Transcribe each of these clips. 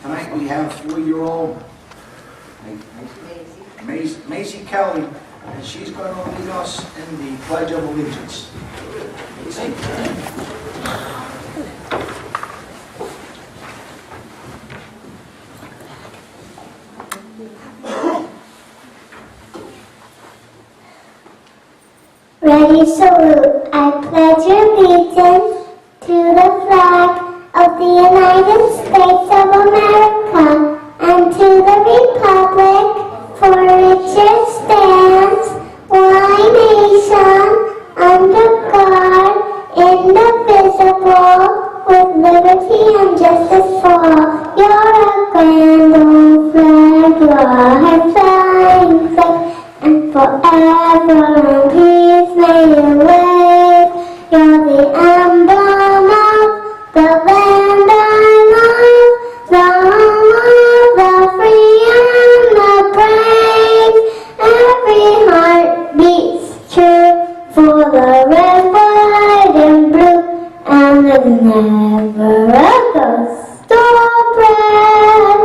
Tonight we have 4-year-old Maisie Kelly, and she's going to lead us in the Pledge of Allegiance. Maisie? Ready, salute. I pledge allegiance to the flag of the United States of America and to the republic for which it stands, one nation, under God, indivisible, with liberty and justice for all. You're a grand old flag, you're a flying flag, and forever in peace may you live. You're the emblem of the land I love, the home of the free and the brave. Every heart beats true for the red, white, and blue, and there's never a ghost or breath.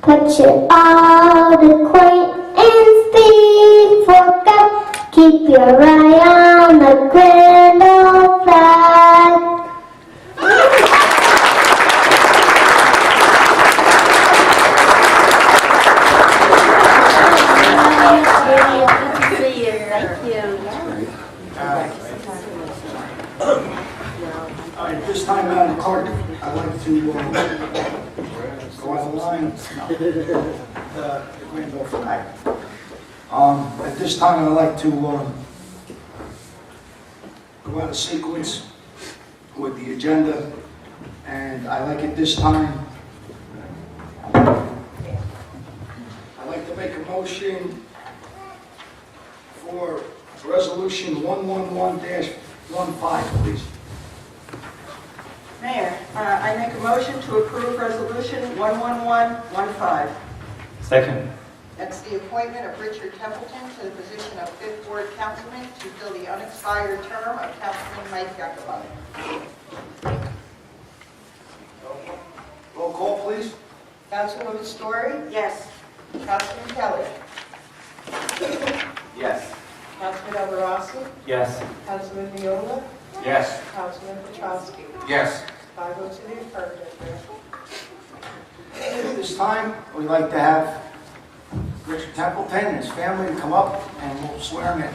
Put your all to quaint and speed for God. Keep your eye on the grand old flag. At this time, Madam Clerk, I'd like to go out of line. The grand old flag. At this time, I'd like to go out of sequence with the agenda, and I'd like at this time, I'd like to make a motion for Resolution 111-15, please. Mayor, I make a motion to approve Resolution 11115. Second. That's the appointment of Richard Templeton to the position of 5th Ward Councilman to fill the unexpired term of Councilman Mike Jacobo. Roll call, please. Councilwoman Story? Yes. Councilman Kelly? Yes. Councilman Alvarado? Yes. Councilman Viola? Yes. Councilman Petrowski? Yes. 5 votes in the affirmative, Mayor. At this time, we'd like to have Richard Templeton and his family to come up, and we'll swear him in.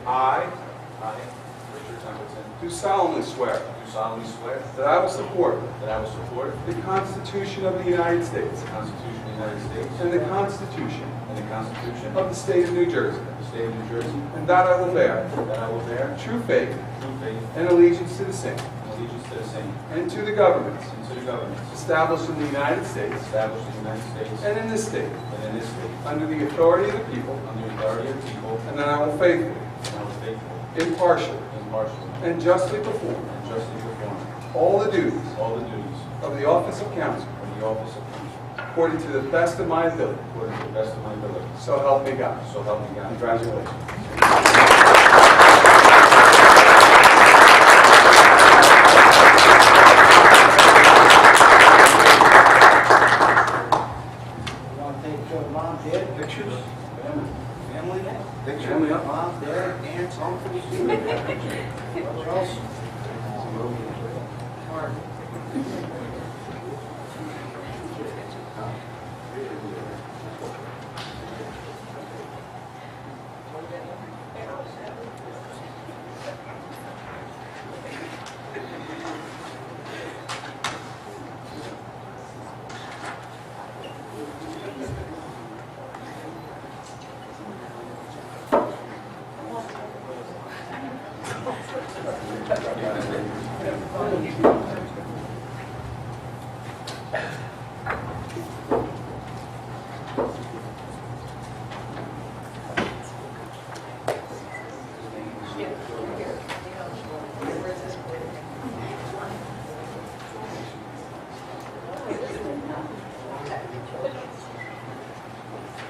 I, Richard Templeton, do solemnly swear that I will support the Constitution of the United States and the Constitution of the State of New Jersey, and that I will bear true faith and allegiance to the same and to the governments established in the United States and in this state under the authority of the people, and that I will faithfully, impartially, and justly perform all the duties of the office of council according to the best of my ability. So help me God. Congratulations. Want to take mom, dad, pictures? Family? Picture? Family up. Mom, dad, aunts, uncles. What else? Mark.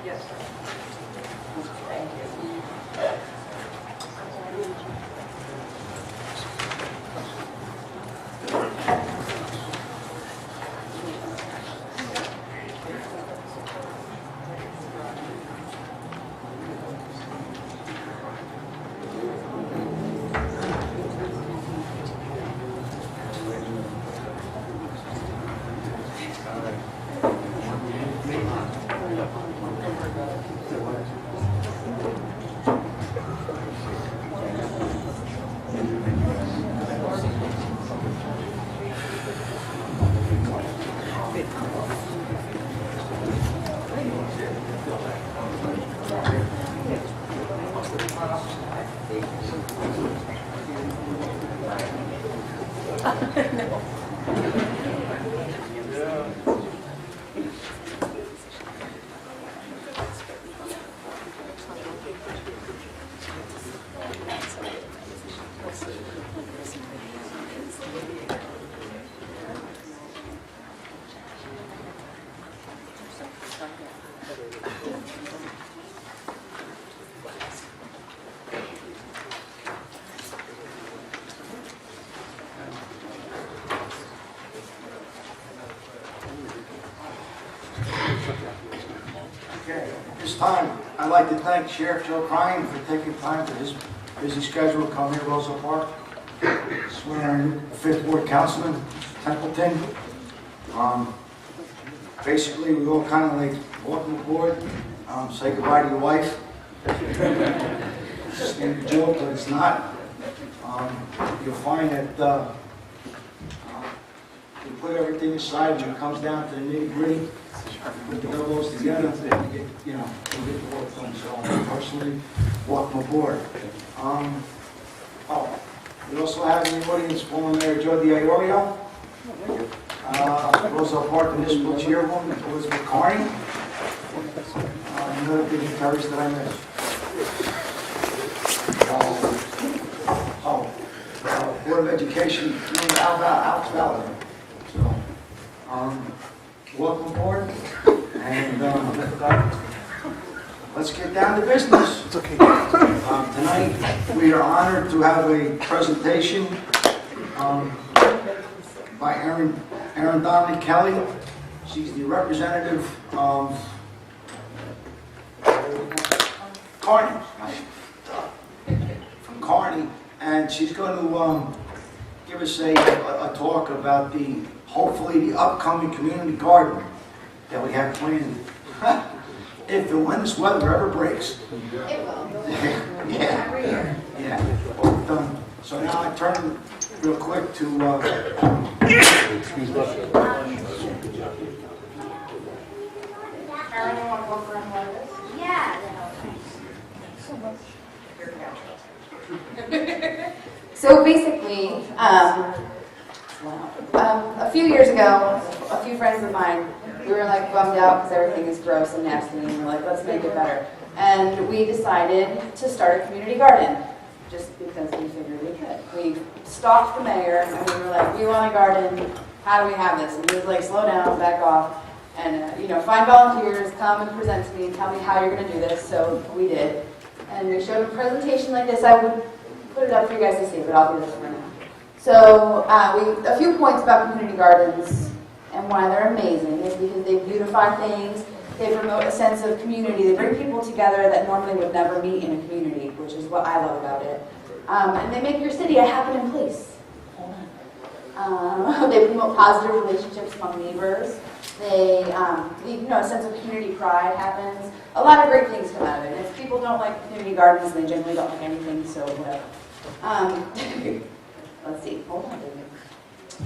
Yes, sir. Thank you. Okay, at this time, I'd like to thank Sheriff Joe Cryan for taking time for his busy schedule to come here to Roselle Park. Swearing our new 5th Ward Councilman, Templeton. Basically, we all kind of like welcome aboard, say goodbye to your wife. It's a joke, but it's not. You'll find that you put everything aside when it comes down to the nitty-gritty. Put the elbows together, and get, you know, we'll get the work done. So, personally, welcome aboard. We also have in the audience former Mayor Joe D'Iorio, Roselle Park Municipal Chairwoman Elizabeth Carney, another dignitaries that I missed. Board of Education, Alex Valley. So, welcome aboard, and let's get down to business. It's okay. Tonight, we are honored to have a presentation by Erin Donnelly Kelly. She's the representative of Kearney, from Kearney, and she's going to give us a talk about hopefully the upcoming community garden that we have planned. If and when this weather ever breaks. It will. Yeah. Every year. Yeah. So now I turn real quick to Karen, you want to walk around like this? Yeah. So basically, a few years ago, a few friends of mine, we were like bummed out because everything is gross and nasty, and we're like, let's make it better. And we decided to start a community garden, just because we figured we could. We stalked the mayor, and we were like, we want a garden, how do we have this? And he was like, slow down, back off, and find volunteers, come and present to me, and tell me how you're going to do this. So we did. And we showed a presentation like this. I would put it up for you guys to see, but I'll do this for now. So a few points about community gardens and why they're amazing is because they beautify things, they promote a sense of community, they bring people together that normally would never meet in a community, which is what I love about it. And they make your city a happening place. They promote positive relationships among neighbors. They, a sense of community pride happens. A lot of great things come out of it. If people don't like community gardens, they generally don't like anything, so whatever. Let's see, hold on.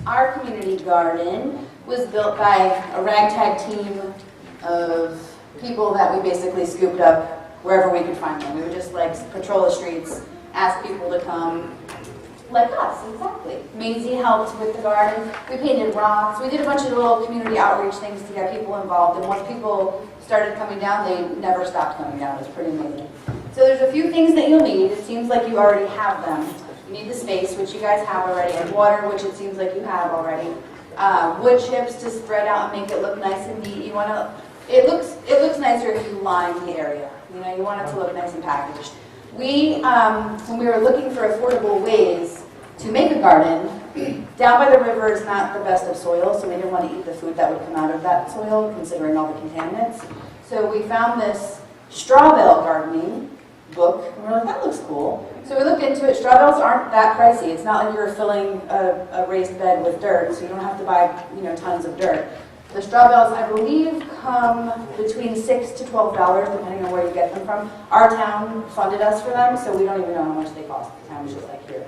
Our community garden was built by a ragtag team of people that we basically scooped up wherever we could find them. We would just patrol the streets, ask people to come, Like us, exactly. Maisie helped with the garden. We painted rocks. We did a bunch of little community outreach things to get people involved. And once people started coming down, they never stopped coming down. It was pretty amazing. So there's a few things that you'll need. It seems like you already have them. You need the space, which you guys have already, and water, which it seems like you have already. Wood chips to spread out and make it look nice and neat. You want to. It looks nicer if you line the area. You know, you want it to look nice and packaged. We, when we were looking for affordable ways to make a garden, down by the river is not the best of soil, so we didn't want to eat the food that would come out of that soil, considering all the contaminants. So we found this straw bale gardening book, and we're like, that looks cool. So we looked into it. Straw bales aren't that pricey. It's not like you're filling a raised bed with dirt, so you don't have to buy, tons of dirt. The straw bales, I believe, come between $6 to $12, depending on where you get them from. Our town funded us for them, so we don't even know how much they cost. The town is just like here.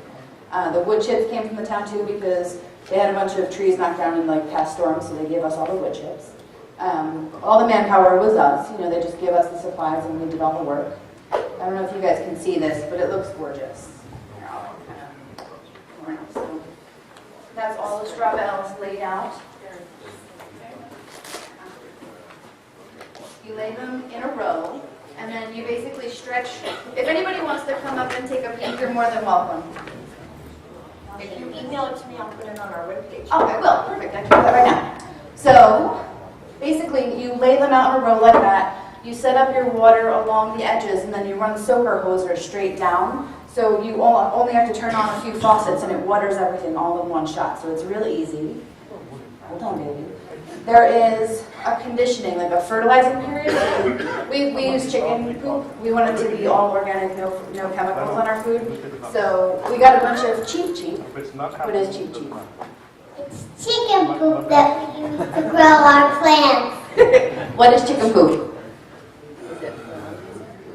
The wood chips came from the town too, because they had a bunch of trees knocked down in past storms, so they gave us all the wood chips. All the manpower was us. They just gave us the supplies and we did all the work. I don't know if you guys can see this, but it looks gorgeous. So that's all the straw bales laid out. You lay them in a row, and then you basically stretch. If anybody wants to come up and take a peek, you're more than welcome. If you email it to me, I'll put it on our webpage. Oh, I will. Perfect. I can do that right now. So basically, you lay them out in a row like that. You set up your water along the edges, and then you run soaker hosers straight down. So you only have to turn on a few faucets, and it waters everything all in one shot. So it's really easy. Hold on, baby. There is a conditioning, like a fertilizing period. We use chicken poop. We want it to be all organic, no chemicals on our food. So we got a bunch of cheap. What is cheap? It's chicken poop that we use to grow our plants. What is chicken poop?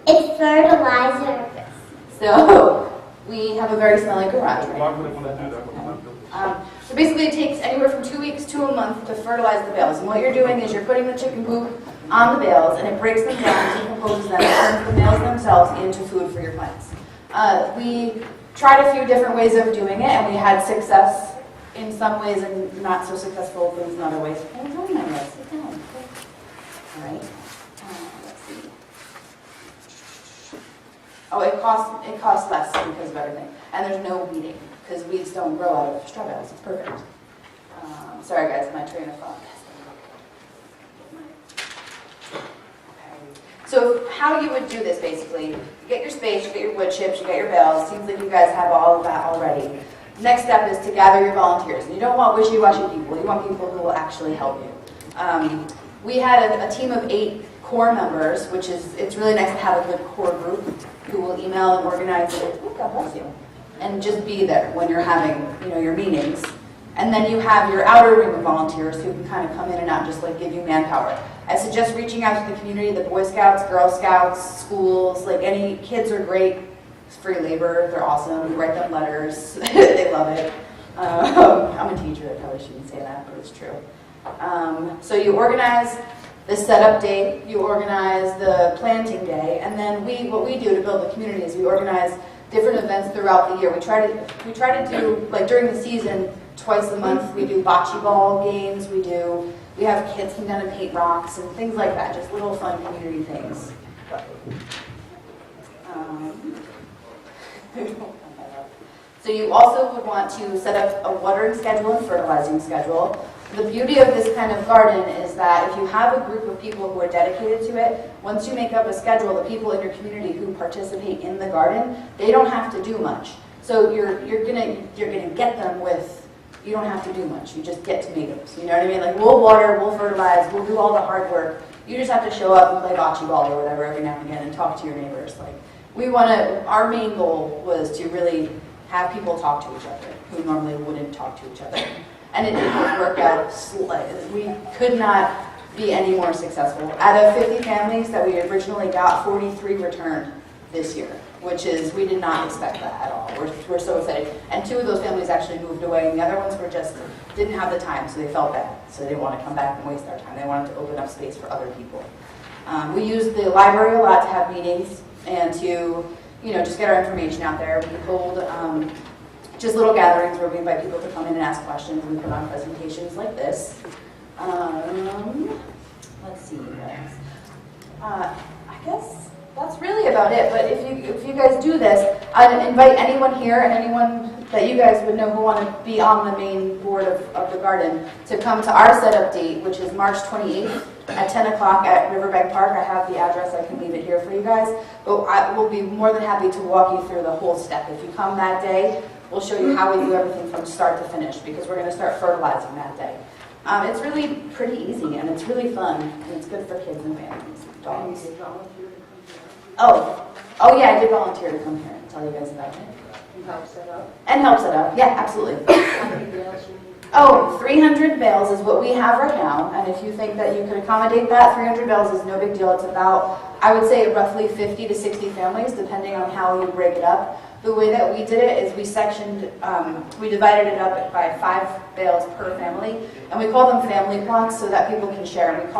It's fertilizer. So we have a very smelly garage so basically it takes anywhere from 2 weeks to a month to fertilize the bales. And what you're doing is you're putting the chicken poop on the bales, and it breaks them down, decomposes them, and turns the bales themselves into food for your plants. We tried a few different ways of doing it, and we had success in some ways and not so successful things in other ways. Oh, very nice. Sit down. All right. Let's see. Oh, it costs less because of everything. And there's no weeding, because weeds don't grow out of straw bales. It's perfect. Sorry guys, my train of thought. Okay. So how you would do this basically, you get your space, you get your wood chips, you get your bales. Seems like you guys have all of that already. Next step is to gather your volunteers. And you don't want wishy-washy people. You want people who will actually help you. We had a team of 8 core members, which is, it's really nice to have a good core group who will email and organize it. Oh, God bless you. And just be there when you're having, your meetings. And then you have your outer ring of volunteers who can kind of come in and out, just give you manpower. I suggest reaching out to the community, the Boy Scouts, Girl Scouts, schools, any kids are great. It's free labor, they're awesome. You write them letters, they love it. I'm a teacher, I probably shouldn't say that, but it's true. So you organize the setup day, you organize the planting day, and then what we do to build the community is we organize different events throughout the year. We try to do, during the season, twice a month, we do bocce ball games, we have kids come down and paint rocks and things like that, just little fun community things. So you also would want to set up a watering schedule and fertilizing schedule. The beauty of this kind of garden is that if you have a group of people who are dedicated to it, once you make up a schedule, the people in your community who participate in the garden, they don't have to do much. So you're gonna get them with, you don't have to do much. You just get tomatoes. You know what I mean? We'll water, we'll fertilize, we'll do all the hard work. You just have to show up and play bocce ball or whatever every now and again and talk to your neighbors. Our main goal was to really have people talk to each other who normally wouldn't talk to each other. And it did work out. We could not be any more successful. Out of 50 families that we originally got, 43 returned this year, which is, we did not expect that at all. We're so excited. And 2 of those families actually moved away, and the other ones didn't have the time, so they felt bad. So they didn't want to come back and waste our time. They wanted to open up space for other people. We used the library a lot to have meetings and to, just get our information out there. We hold just little gatherings where we invite people to come in and ask questions, and we put on presentations like this. Let's see, guys. I guess that's really about it. But if you guys do this, I'd invite anyone here and anyone that you guys would know who want to be on the main board of the garden to come to our setup date, which is March 28th at 10 o'clock at Riverbank Park. I have the address. I can leave it here for you guys. But I will be more than happy to walk you through the whole step. If you come that day, we'll show you how we do everything from start to finish, because we're going to start fertilizing that day. It's really pretty easy, and it's really fun, and it's good for kids and families. Dogs. Oh yeah, I did volunteer to come here and tell you guys about it. And help set up. And help set up, yeah, absolutely. How many bales you need? 300 bales is what we have right now, and if you think that you could accommodate that, 300 bales is no big deal. It's about, I would say, roughly 50 to 60 families, depending on how you break it up. The way that we did it is we divided it up by 5 bales per family, and we call them family plots so that people can share. And we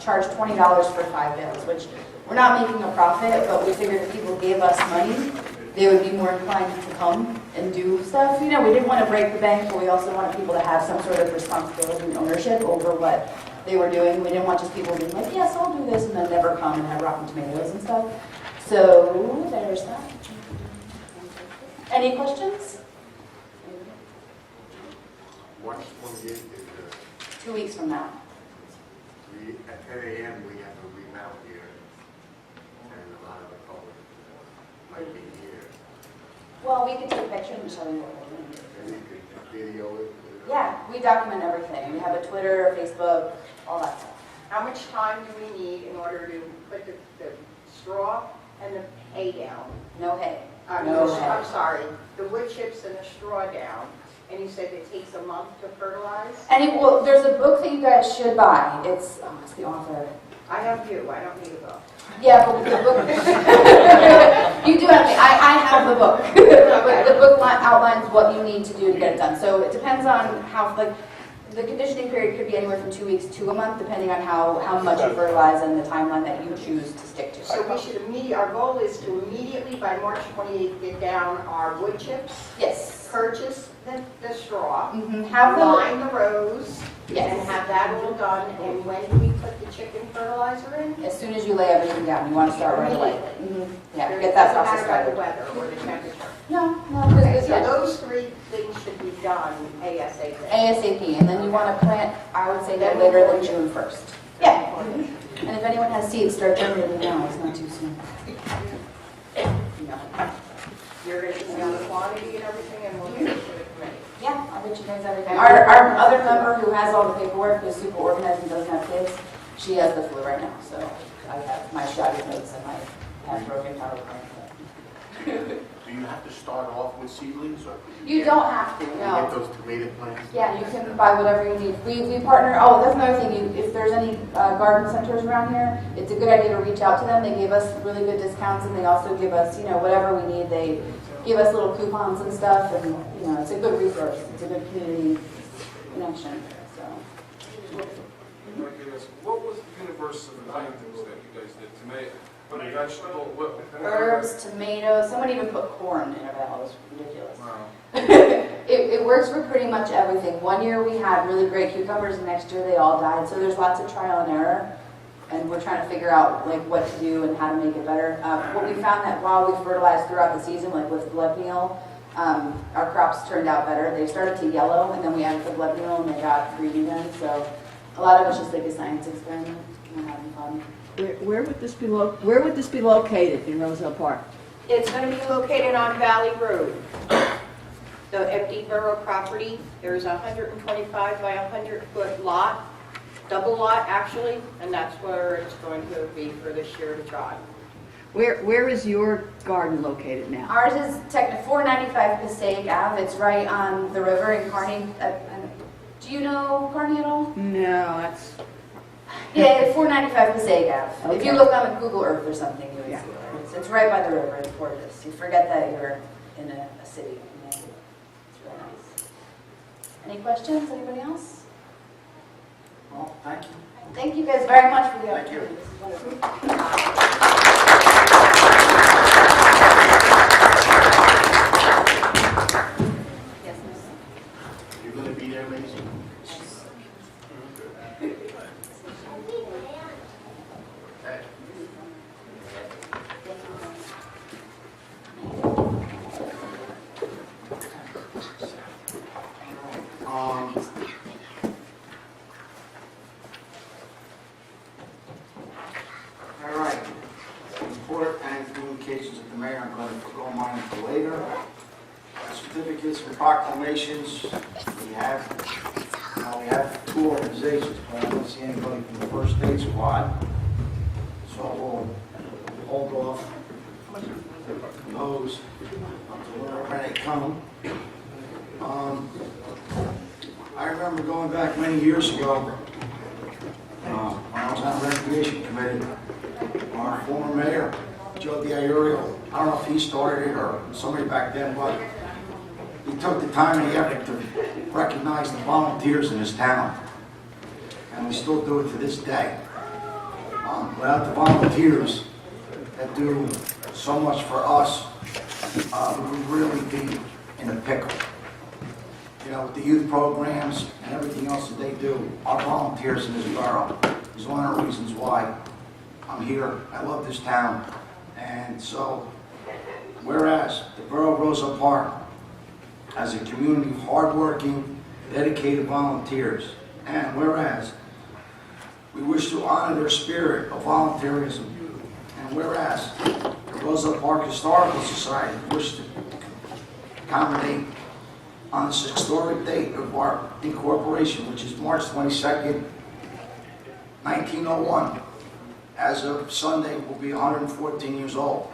charge $20 for 5 bales, which we're not making a profit, but we figured if people gave us money, they would be more inclined to come and do stuff. You know, we didn't want to break the bank, but we also wanted people to have some sort of responsibility and ownership over what they were doing. We didn't want just people being like, yes, I'll do this, and then never come and have rotten tomatoes and stuff. So there's that. Any questions? March 28th is 2 weeks from now. at 10 a.m. we have a remount here, and a lot of the public might be here. Well, we can take pictures and show you what we're doing. And you could video it. Yeah, we document everything. We have a Twitter, Facebook, all that stuff. How much time do we need in order to put the straw and the hay down? No hay. I'm sorry, the wood chips and the straw down. And you said it takes a month to fertilize? Well, there's a book that you guys should buy. It's the author. I have you, I don't need a book. Yeah, but the book. You do have me. I have the book. But the book outlines what you need to do to get it done. So it depends on how, like, the conditioning period could be anywhere from 2 weeks to a month, depending on how much you fertilize and the timeline that you choose to stick to. So we should our goal is to immediately, by March 28th, get down our wood chips, Yes. purchase the straw, Have them. line the rows, Yes. and have that all done. And when do we put the chicken fertilizer in? As soon as you lay everything down, you want to start right away. Yeah, There- get that doesn't process matter about the started. weather or the temperature. No, Okay, because so those 3 things should be done ASAP. ASAP, and then you want to plant, I would say, no later than June 1st. Yeah. And if anyone has seeds, start germinating now, it's not too soon. You're going to put down the quantity and everything, and we'll get it to the committee. Yeah, I'll bet you guys everything. Our other member who has all the paperwork, who's super organized and doesn't have kids, she has the flu right now, so I have my shoddy notes and my half-broken PowerPoint. Do you have to start off with seedlings, or could You don't have to, you no. get those tomato plants? Yeah, you can buy whatever you need. We partner, that's another thing, if there's any garden centers around here, it's a good idea to reach out to them. They give us really good discounts, and they also give us, whatever we need. They give us little coupons and stuff, and, it's a good resource. It's a good community connection, so. What was the universe of the plantings that you guys did? Tomato, vegetable, what? Herbs, tomatoes, someone even put corn in a bell. It was ridiculous. Wow. It works for pretty much everything. One year we had really great cucumbers, and next year they all died. So there's lots of trial and error, and we're trying to figure out what to do and how to make it better. What we found that while we fertilized throughout the season, like with blood meal, our crops turned out better. They started to yellow, and then we added the blood meal, and they got green again. So a lot of it's just like a science experiment. We're having fun. Where would this be located in Roselle Park? It's going to be located on Valley Road. The empty borough property, there's a 125 by 100 foot lot, double lot actually, and that's where it's going to be for this year to try. Where is your garden located now? Ours is 495 Passaic Ave. It's right on the river in Kearney. Do you know Kearney at all? No, that's... Yeah, 495 Passaic Ave. If Okay. you look on Google Earth or something, you would Yeah. see it. It's right by the river. It's gorgeous. You forget that you're in a city. It's really nice. Any questions? Anybody else? Well, thank you. Thank you guys very much for the Thank you. opportunity. This is wonderful. be there, Macy? All right. Report and communications of the mayor, I'm going to forgo mine for later. Certificates and proclamations, we have two organizations, but I don't see anybody from the First State Squad. So we'll hold off those until whenever they come. I remember going back many years ago, when I was on the Recreation Committee, our former mayor, Joe D'Aiurio, I don't know if he started it or somebody back then, but he took the time and the effort to recognize the volunteers in his town. And we still do it to this day. Without the volunteers that do so much for us, we would really be in a pickle. You know, with the youth programs and everything else that they do, our volunteers in this borough is one of the reasons why I'm here. I love this town. And so, whereas the borough of Roselle Park has a community of hardworking, dedicated volunteers, and whereas we wish to honor their spirit of volunteerism, and whereas the Roselle Park Historical Society wishes to accommodate on this historic date of our incorporation, which is March 22nd, 1901. As of Sunday, we'll be 114 years old.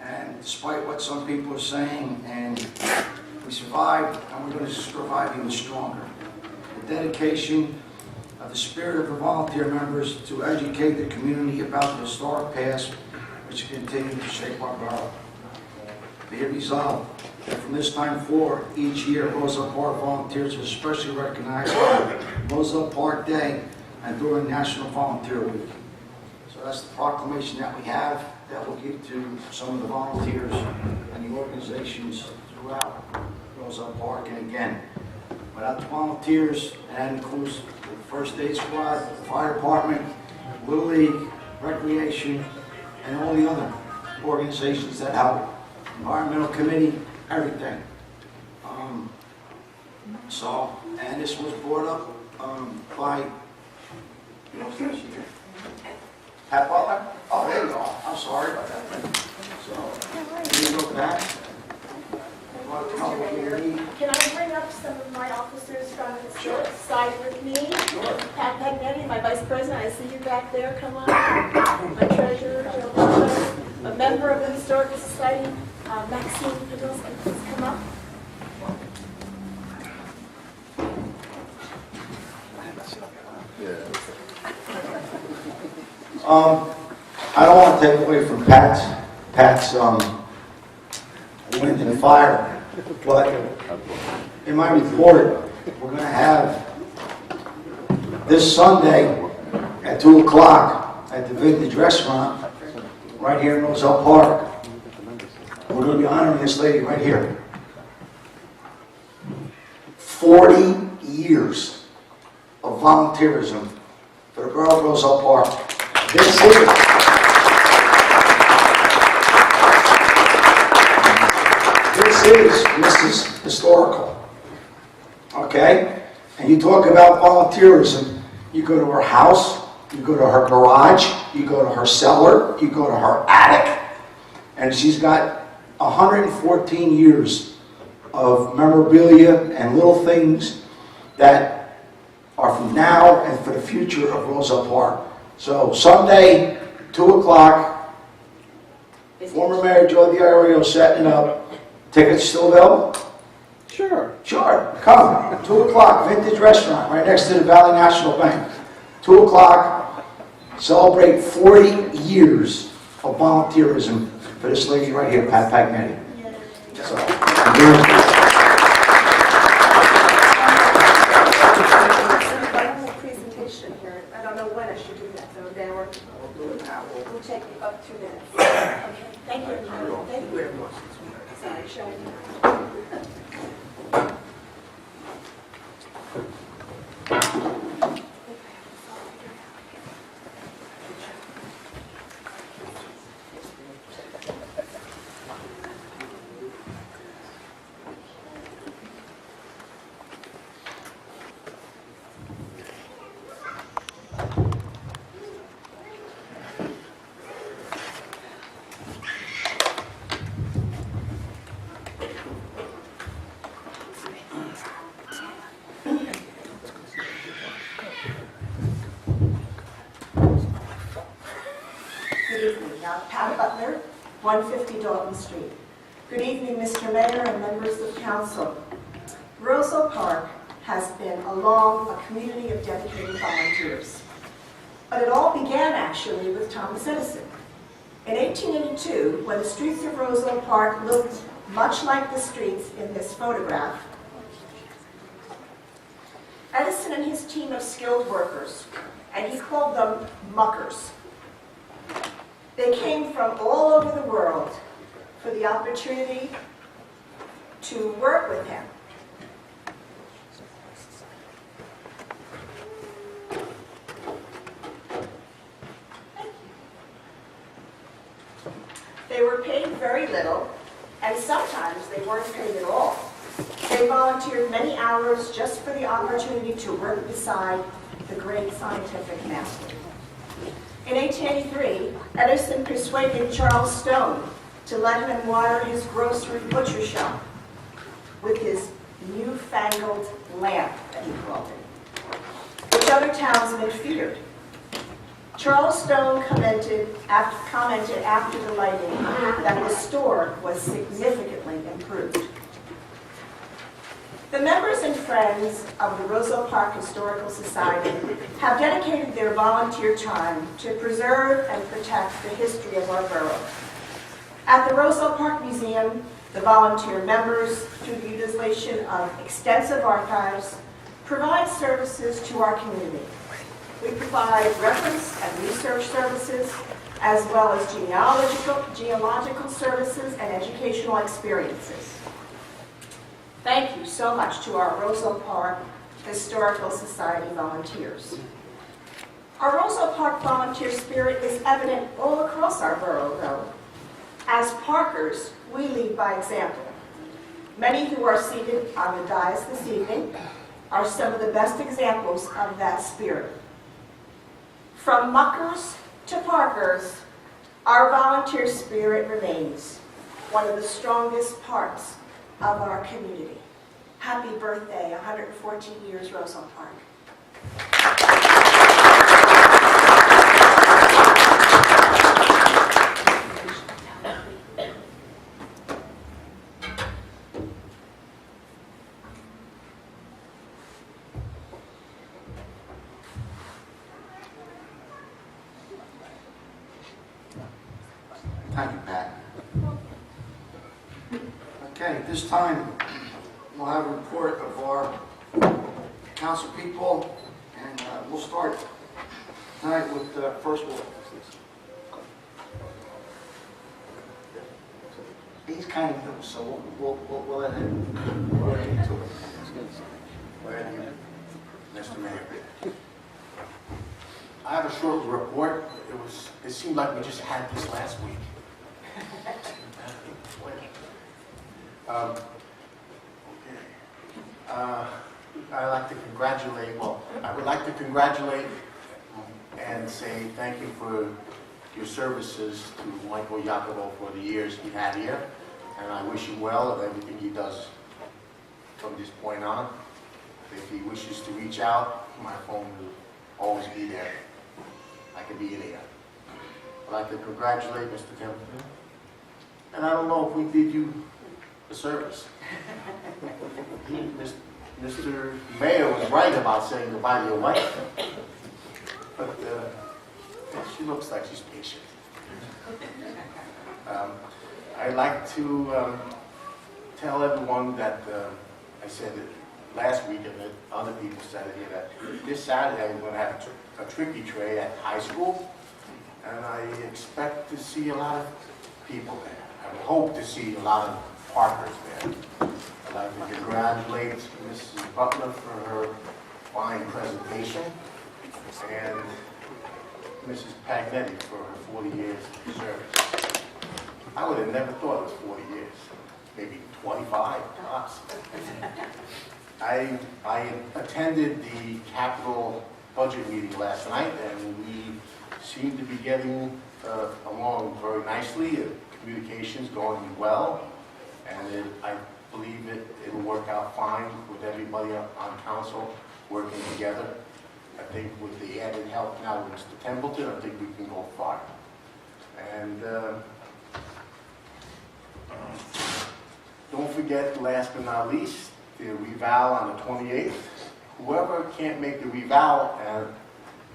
And despite what some people are saying, and we survived, and we're going to survive even stronger. The dedication of the spirit of the volunteer members to educate the community about the historic past, which continue to shape our borough. Be it resolved that from this time forward, each year, Roselle Park volunteers are especially recognized on Roselle Park Day and during National Volunteer Week. So that's the proclamation that we have that we'll give to some of the volunteers and the organizations throughout Roselle Park. And again, without the volunteers, and that includes the First Aid Squad, the Fire Department, Little League, Recreation, and all the other organizations that help, Environmental Committee, everything. And this was brought up by, Pat Butler? Oh, there you go. I'm sorry about that. So, you go back. Can I bring up some of my officers from the historic side with me? Sure. Pat Pagnetti, my vice president, I see you back there, come on. My treasurer, Jill Butler, a member of the Historical Society, Maxine Podolsky, please come up. I don't want to take away from Pat's wind and fire, but in my report, we're going to have this Sunday at 2 o'clock at the Vintage Restaurant right here in Roselle Park. We're going to be honoring this lady right here. 40 years of volunteerism for the borough of Roselle Park. This is Mrs. Historical, okay? And you talk about volunteerism, you go to her house, you go to her garage, you go to her cellar, you go to her attic, and she's got 114 years of memorabilia and little things that are from now and for the future of Roselle Park. So Sunday, 2 o'clock, former Mayor Joe D'Aiurio setting it up. Tickets still available? Sure. Sure, come. 2 o'clock, Vintage Restaurant, right next to the Valley National Bank. 2 o'clock, celebrate 40 years of volunteerism for this lady right here, Pat Pagnetti. So, Presentation here. I don't know when I should do that, so then we'll take up 2 minutes. Okay, thank you. Thank you. Sorry, showing you. Good evening. Pat Butler, 150 Dalton Street. Good evening, Mr. Mayor and members of council. Roselle Park has been a community of dedicated volunteers. But it all began actually with Thomas Edison. In 1882, when the streets of Roselle Park looked much like the streets in this photograph, Edison and his team of skilled workers, and he called them muckers. They came from all over the world for the opportunity to work with him. They were paid very little, and sometimes they weren't paid at all. They volunteered many hours just for the opportunity to work beside the great scientific master. In 1883, Edison persuaded Charles Stone to let him wire his grocery butcher shop with his newfangled lamp, that he called it, which other townsmen feared. Charles Stone commented after the lighting that the store was significantly improved. The members and friends of the Roselle Park Historical Society have dedicated their volunteer time to preserve and protect the history of our borough. At the Roselle Park Museum, the volunteer members, through the utilization of extensive archives, provide services to our community. We provide reference and research services, as well as genealogical services and educational experiences. Thank you so much to our Roselle Park Historical Society volunteers. Our Roselle Park volunteer spirit is evident all across our borough, though. As Parkers, we lead by example. Many who are seated on the dais this evening are some of the best examples of that spirit. From muckers to Parkers, our volunteer spirit remains one of the strongest parts of our community. Happy birthday, 114 years, Roselle Park. Thank you, Pat. Okay, at this time, we'll have a report of our council people, and we'll start tonight with first one. He's kind of new, so we'll let him work into it. Glad you, Mr. Mayor. I have a short report. It seemed like we just had this last week. I would like to congratulate and say thank you for your services to Michael Jacobo for the years he had here, and I wish him well of everything he does from this point on. If he wishes to reach out, my phone will always be there. I can be there. I'd like to congratulate Mr. Templeton, and I don't know if we did you a service. Mr. Mayor was right about saying goodbye to your wife, but she looks like she's patient. I'd like to tell everyone that I said it last week, and that other people said it here, that this Saturday we're going to have a tricky tray at high school, and I expect to see a lot of people there. I hope to see a lot of Parkers there. I'd like to to congratulate Mrs. Butler for her fine presentation and Mrs. Pagnetti for her 40 years of service. I would have never thought it was 40 years, maybe 25 tops. I attended the capital budget meeting last night, and we seem to be getting along very nicely. Communication's going well, and I believe it'll work out fine with everybody on council working together. I think with the added help now with Mr. Templeton, I think we can go far. And don't forget, last but not least, the reval on the 28th. Whoever can't make the reval, and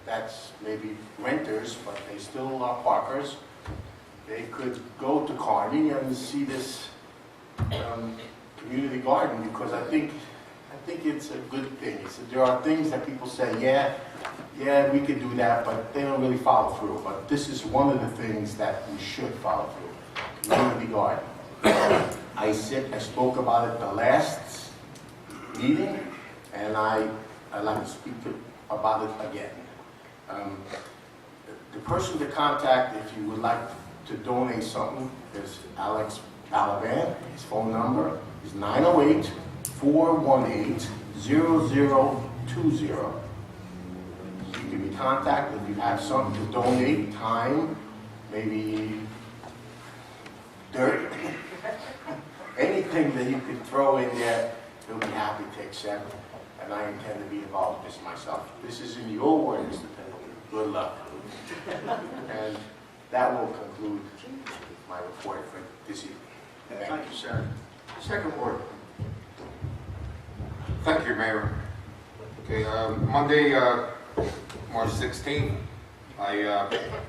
that's maybe renters, but they still are parkers, they could go to Kearney and see this community garden, because I think it's a good thing. There are things that people say, yeah, we could do that, but they don't really follow through. But this is one of the things that we should follow through, community garden. I spoke about it the last meeting, and I'd like to speak about it again. The person to contact if you would like to donate something is Alex Balaban. His phone number is 908-418-0020. You can be contacted if you have something to donate, time, maybe dirt, anything that you could throw in there, he'll be happy to accept, and I intend to be involved with this myself. This is in your word, Mr. Pendleton. Good luck. And that will conclude my report for this evening. Thank you, sir. Second word. Thank you, Mayor. Okay, Monday, March 16th,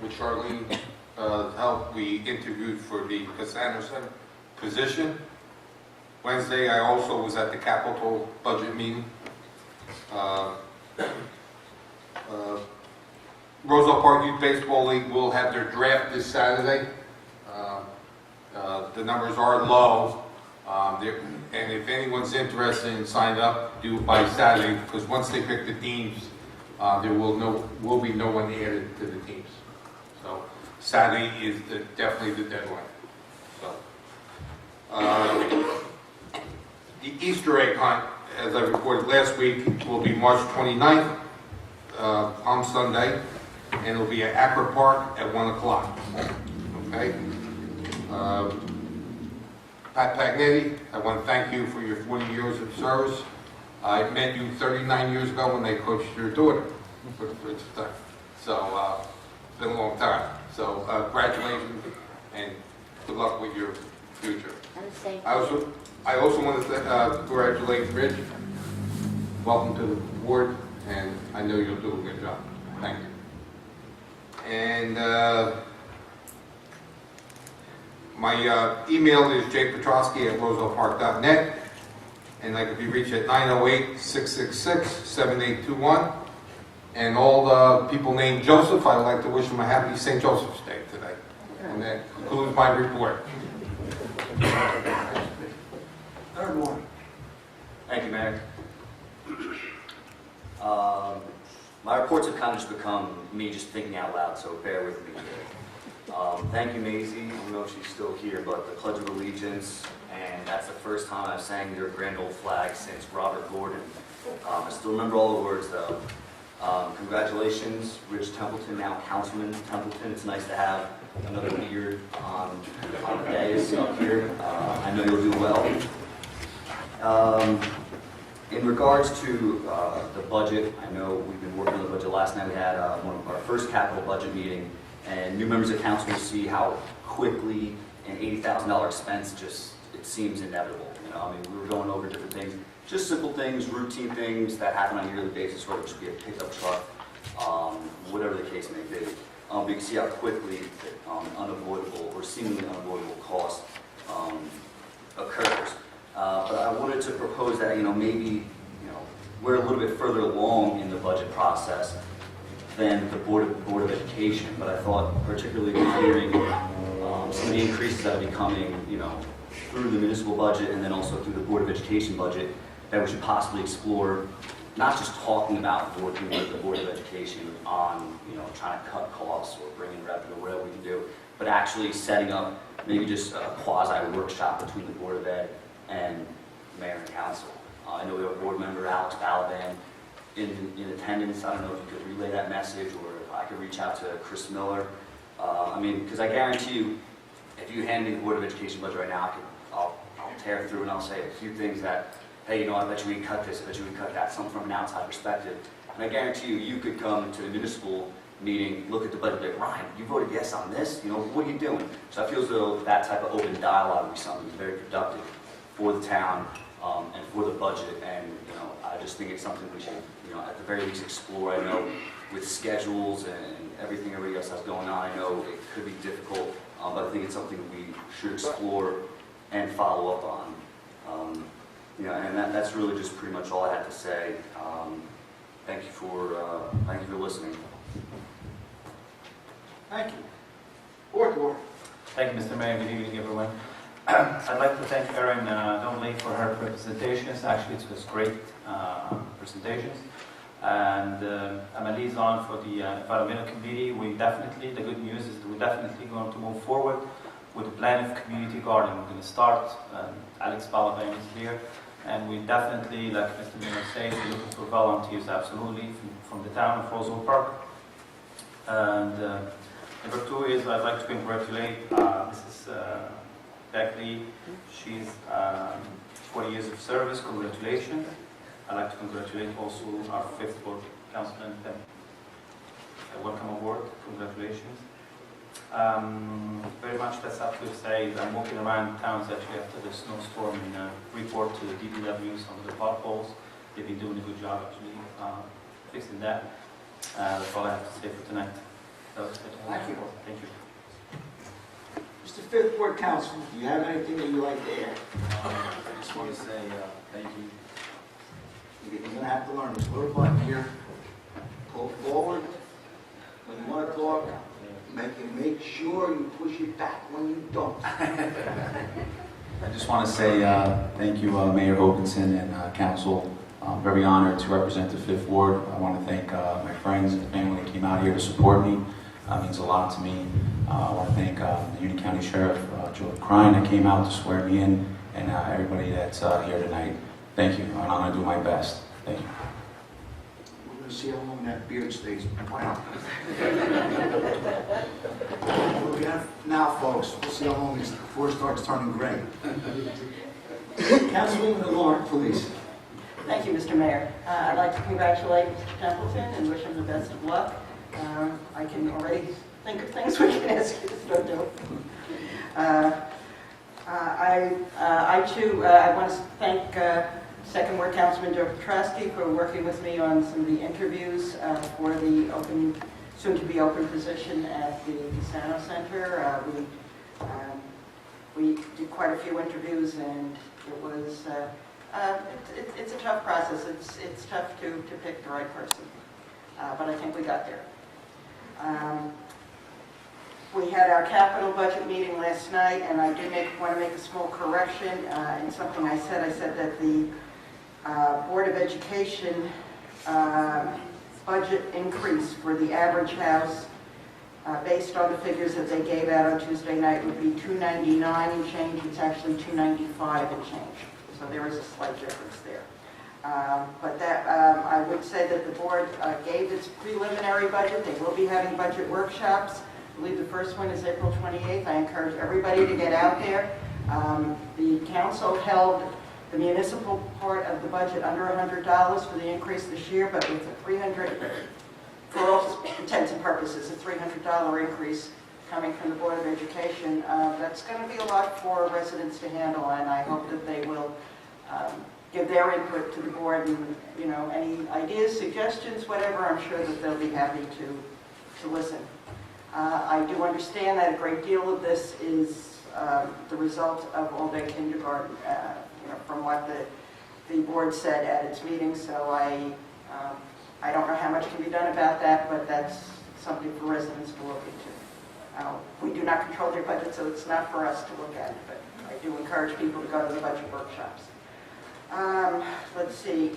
with Charlene help, we interviewed for the Cassandra Center position. Wednesday, I also was at the Capitol budget meeting. Roselle Park Youth Baseball League will have their draft this Saturday. The numbers are low, and if anyone's interested in signing up, do it by Saturday, because once they pick the teams, there will be no one added to the teams. So Saturday is definitely the deadline. So the Easter egg hunt, as I reported last week, will be March 29th, Palm Sunday, and it'll be at Acker Park at 1 o'clock. Okay? Pat Pagnetti, I want to thank you for your 40 years of service. I met you 39 years ago when they coached your daughter for the first time. So it's been a long time. So congratulations and good luck with your future. I also want to congratulate Rich. Welcome to the board, and I know you'll do a good job. Thank you. And my email is jpetrosky@rosellepark.net, and I can be reached at 908-666-7821. And all the people named Joseph, I'd like to wish them a happy St. Joseph's Day today. And that concludes my report. Third one. Thank you, Mayor. My reports have kind of just become me just thinking out loud, so bear with me. Thank you, Maisie. I don't know if she's still here, but the Pledge of Allegiance, and that's the first time I've sang your grand old flag since Robert Gordon. I still remember all the words, though. Congratulations, Rich Templeton, now Councilman Templeton. It's nice to have another beard on the dais up here. I know you'll do well. In regards to the budget, I know we've been working on the budget. Last night we had one of our first capital budget meeting, and new members of council will see how quickly an $80,000 expense it seems inevitable. You know, I mean, we were going over different things, just simple things, routine things that happen on a yearly basis, whether it should be a pickup truck, whatever the case may be. We can see how quickly unavoidable or seemingly unavoidable cost occurs. But I wanted to propose that, maybe, we're a little bit further along in the budget process than the Board of Education, but I thought particularly with hearing some of the increases that are becoming, through the municipal budget and then also through the Board of Education budget, that we should possibly explore not just talking about working with the Board of Education on, trying to cut costs or bring in revenue or whatever we can do, but actually setting up maybe just a quasi workshop between the Board of Ed and Mayor and Council. I know we have a board member, Alex Balaban, in attendance. I don't know if you could relay that message, or if I could reach out to Chris Miller. Because I guarantee you, if you hand me the Board of Education budget right now, I'll tear through and I'll say a few things that, hey, I bet you we can cut this, I bet you we can cut that, something from an outside perspective. And I guarantee you, you could come to a municipal meeting, look at the budget, and be like, Ryan, you voted yes on this? What are you doing? So I feel as though that type of open dialogue would be something very productive for the town and for the budget. And, I just think it's something we should, at the very least explore. I know with schedules and everything everybody else has going on, I know it could be difficult, but I think it's something we should explore and follow up on. And that's really just pretty much all I had to say. Thank you for listening. Thank you. Board. Thank you, Mr. Mayor. Good evening, everyone. I'd like to thank Erin Donnelly for her presentations. Actually, it was great presentations. And I'm a liaison for the Environmental Committee. The good news is that we're definitely going to move forward with the plan of community garden. We're going to start. Alex Balaban is here. And we definitely, like Mr. Mayor says, we're looking for volunteers, absolutely, from the town of Roselle Park. And number two is I'd like to congratulate Mrs. Beckley. She's 40 years of service. Congratulations. I'd like to congratulate also our fifth board councilman. Welcome aboard. Congratulations. Very much that's up to say. I'm walking around towns actually after the snowstorm and report to the DPW some of the potholes. They've been doing a good job actually fixing that. That's all I have to say for tonight. Thank you. Thank you. Mr. Fifth Ward Council, do you have anything that you'd like to add? I just want to say thank you. You're going to have to learn this little button here. Pull forward when you want to talk. Make sure you push it back when you don't. I just want to say thank you, Mayor Hoganson and Council. I'm very honored to represent the Fifth Ward. I want to thank my friends and family that came out here to support me. It means a lot to me. I want to thank the Union County Sheriff, Joe Crine, that came out to swear me in, and everybody that's here tonight. Thank you, and I'm going to do my best. Thank you. We're going to see how long that beard stays. Wow. Now, folks, we'll see how long this before it starts turning gray. Councilwoman Lawrence, please. Thank you, Mr. Mayor. I'd like to congratulate Mr. Templeton and wish him the best of luck. I can already think of things we can ask you to start doing. I too want to thank Second Ward Councilman Joe Petrosky for working with me on some of the interviews for the soon-to-be open position at the Pisano Center. We did quite a few interviews, and it was it's a tough process. It's tough to pick the right person, but I think we got there. We had our capital budget meeting last night, and I did want to make a small correction in something I said. I said that the Board of Education budget increase for the average house, based on the figures that they gave out on Tuesday night, would be $299 and change. It's actually $295 and change. So there is a slight difference there. But that I would say that the board gave its preliminary budget. They will be having budget workshops. I believe the first one is April 28th. I encourage everybody to get out there. The council held the municipal part of the budget under $100 for the increase this year, but with a $300, for all intents and purposes, a $300 increase coming from the Board of Education. That's going to be a lot for residents to handle, and I hope that they will give their input to the board, and any ideas, suggestions, whatever. I'm sure that they'll be happy to listen. I do understand that a great deal of this is the result of all-day kindergarten, from what the board said at its meeting. So I don't know how much can be done about that, but that's something for residents to look into. We do not control their budget, so it's not for us to look at it, but I do encourage people to go to the budget workshops. Let's see,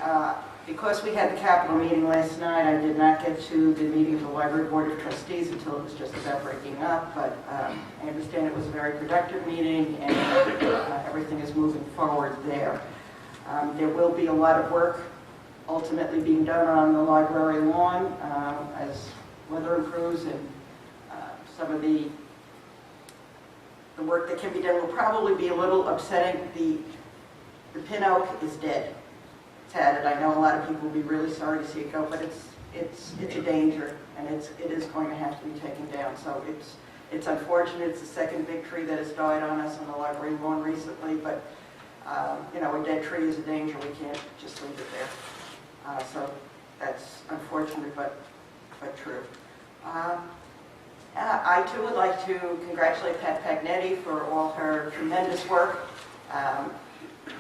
because we had the capital meeting last night, I did not get to the meeting of the Library Board of Trustees until it was just about breaking up, but I understand it was a very productive meeting and everything is moving forward there. There will be a lot of work ultimately being done on the library lawn as weather improves, and some of the work that can be done will probably be a little upsetting. The pin oak is dead. It's had it. I know a lot of people will be really sorry to see it go, but it's a danger, and it is going to have to be taken down. So it's unfortunate. It's the second big tree that has died on us on the library lawn recently, but you know, a dead tree is a danger. We can't just leave it there. So that's unfortunate, but true. I too would like to congratulate Pat Pagnetti for all her tremendous work.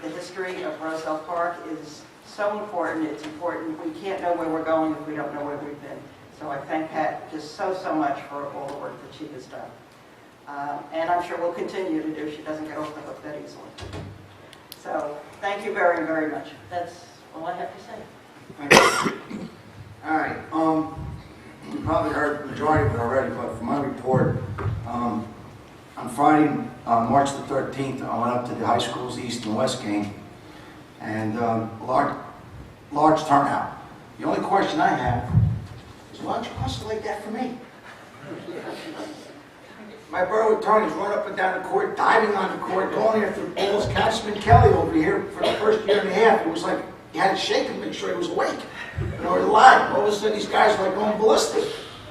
The history of Roselle Park is so important. It's important. We can't know where we're going if we don't know where we've been. So I thank Pat just so much for all the work that she has done. And I'm sure we'll continue to do. She doesn't get off the hook that easily. So thank you very, very much. That's all I have to say. Thank you. All right. You probably heard the majority of it already, but for my report, on Friday, March the 13th, I went up to the high schools, East and West game, and large turnout. The only question I have is, why don't you hustle like that for me? My brother attorneys run up and down the court, diving on the court, going after the balls. Councilman Kelly over here for the first year and a half, it was like you had to shake him to make sure he was awake. You know, alive. All of a sudden, these guys are like going ballistic.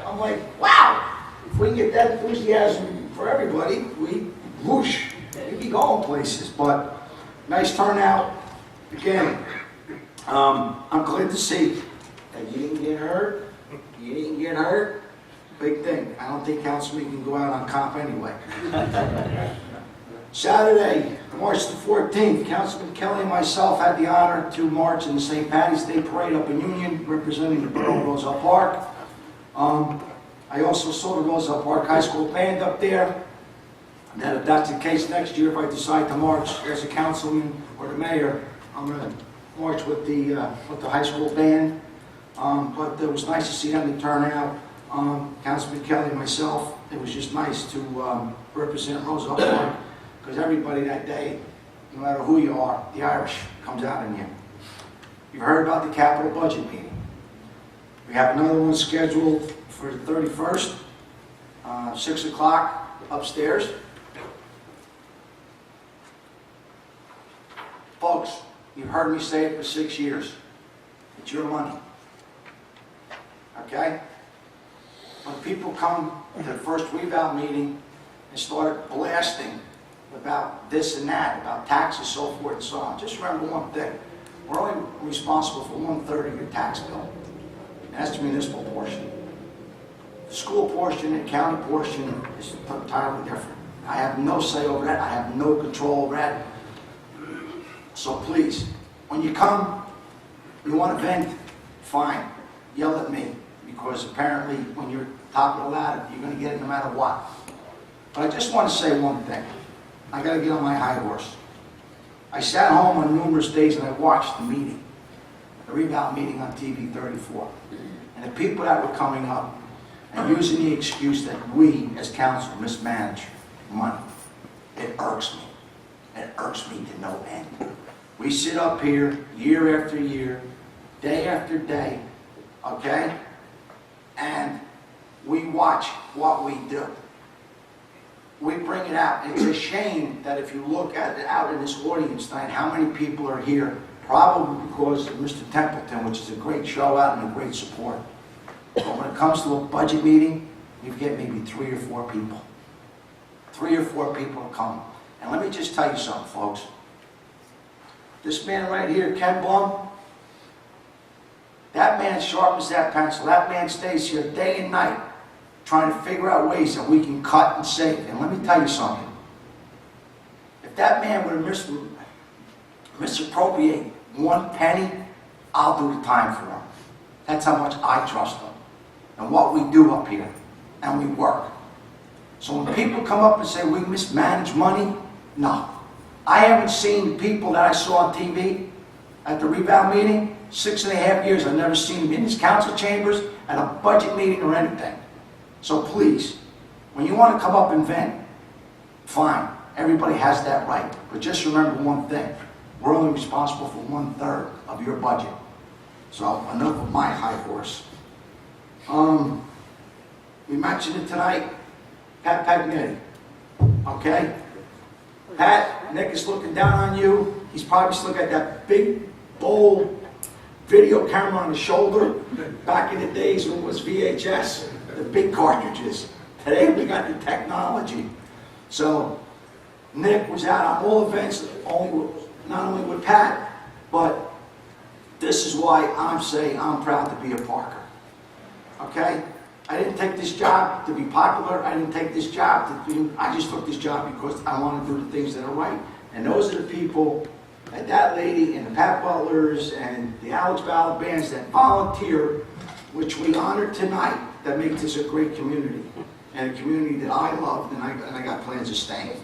I'm like, wow! If we can get that enthusiasm for everybody, we'd be going places. But nice turnout. Again, I'm glad to see that you didn't get hurt. You didn't get hurt. Big thing. I don't think Councilman can go out on comp anyway. Saturday, March the 14th, Councilman Kelly and myself had the honor to march in the St. Patty's Day Parade up in Union, representing the borough of Roselle Park. I also saw the Roselle Park High School band up there. And then if that's the case next year, if I decide to march as a councilman or the mayor, I'm going to march with the high school band. But it was nice to see them turn out. Councilman Kelly and myself, it was just nice to represent Roselle Park, because everybody that day, no matter who you are, the Irish comes out in you. You've heard about the capital budget meeting. We have another one scheduled for the 31st, 6 o'clock upstairs. Folks, you've heard me say it for 6 years. It's your money. Okay? When people come to the first revow meeting and start blasting about this and that, about taxes, so forth and so on, just remember one thing. We're only responsible for 1/3 of your tax bill. And that's the municipal portion. The school portion and county portion is entirely different. I have no say over that. I have no control over that. So please, when you come, you want to vent, fine. Yell at me, because apparently when you're top of the ladder, you're going to get it no matter what. But I just want to say one thing. I got to get on my high horse. I sat home on numerous days and I watched the meeting, the revow meeting on TV 34. And the people that were coming up and using the excuse that we as council mismanage money, it irks me. It irks me to no end. We sit up here year after year, day after day, okay? And we watch what we do. We bring it out. It's a shame that if you look at it out in this audience tonight, how many people are here, probably because of Mr. Templeton, which is a great show out and a great support. But when it comes to a budget meeting, you get maybe 3 or 4 people. 3 or 4 people come. And let me just tell you something, folks. This man right here, Ken Blum, that man sharpens that pencil. That man stays here day and night trying to figure out ways that we can cut and save. And let me tell you something. If that man would misappropriate 1 penny, I'll do the time for him. That's how much I trust him and what we do up here. And we work. So when people come up and say we mismanage money, no. I haven't seen people that I saw on TV at the revow meeting, 6.5 years, I've never seen them in his council chambers, at a budget meeting or anything. So please, when you want to come up and vent, fine, everybody has that right. But just remember one thing, we're only responsible for 1/3 of your budget. So enough of my high horse. We mentioned it tonight, Pat Pagnetti, okay? Pat, Nick is looking down on you. He's probably still got that big, bold video camera on his shoulder. Back in the days when it was VHS, the big cartridges. Today we got the technology. So Nick was out on all events, not only with Pat, but this is why I'm saying I'm proud to be a Parker. Okay? I didn't take this job to be popular. I didn't take this job to be, I just took this job because I want to do the things that are right. And those are the people, and that lady, and the Pat Butlers, and the Alex Ballard bands that volunteer, which we honor tonight, that make this a great community. And a community that I love, and I got plans of staying.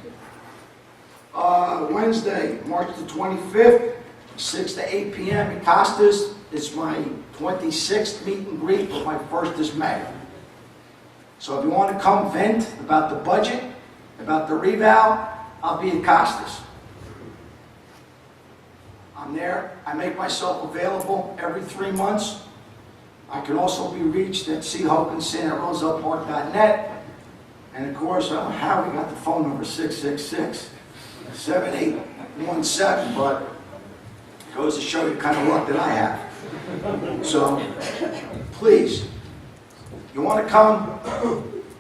Wednesday, March the 25th, 6 to 8 p.m. at Costa's. It's my 26th meet and greet, but my first is May. So if you want to come vent about the budget, about the revow, I'll be at Costa's. I'm there. I make myself available every 3 months. I can also be reached at chokinson at rosellepark.net. And of course, I don't know how we got the phone number 666-7817, but it goes to show you the kind of luck that I have. So, please, you want to come,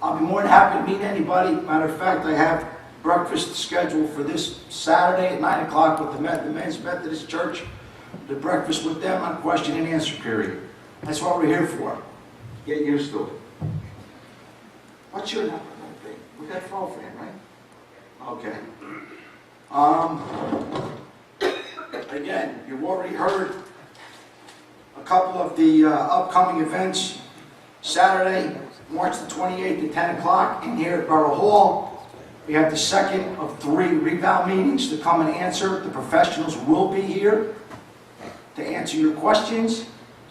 I'll be more than happy to meet anybody. Matter of fact, I have breakfast scheduled for this Saturday at 9 o'clock with the Men's Methodist Church. The breakfast with them on question and answer period. That's what we're here for. Get used to it. What's your number? We got a phone for him, right? Okay. Again, you've already heard a couple of the upcoming events. Saturday, March the 28th at 10 o'clock in here at Borough Hall. We have the second of 3 revow meetings to come and answer. The professionals will be here to answer your questions.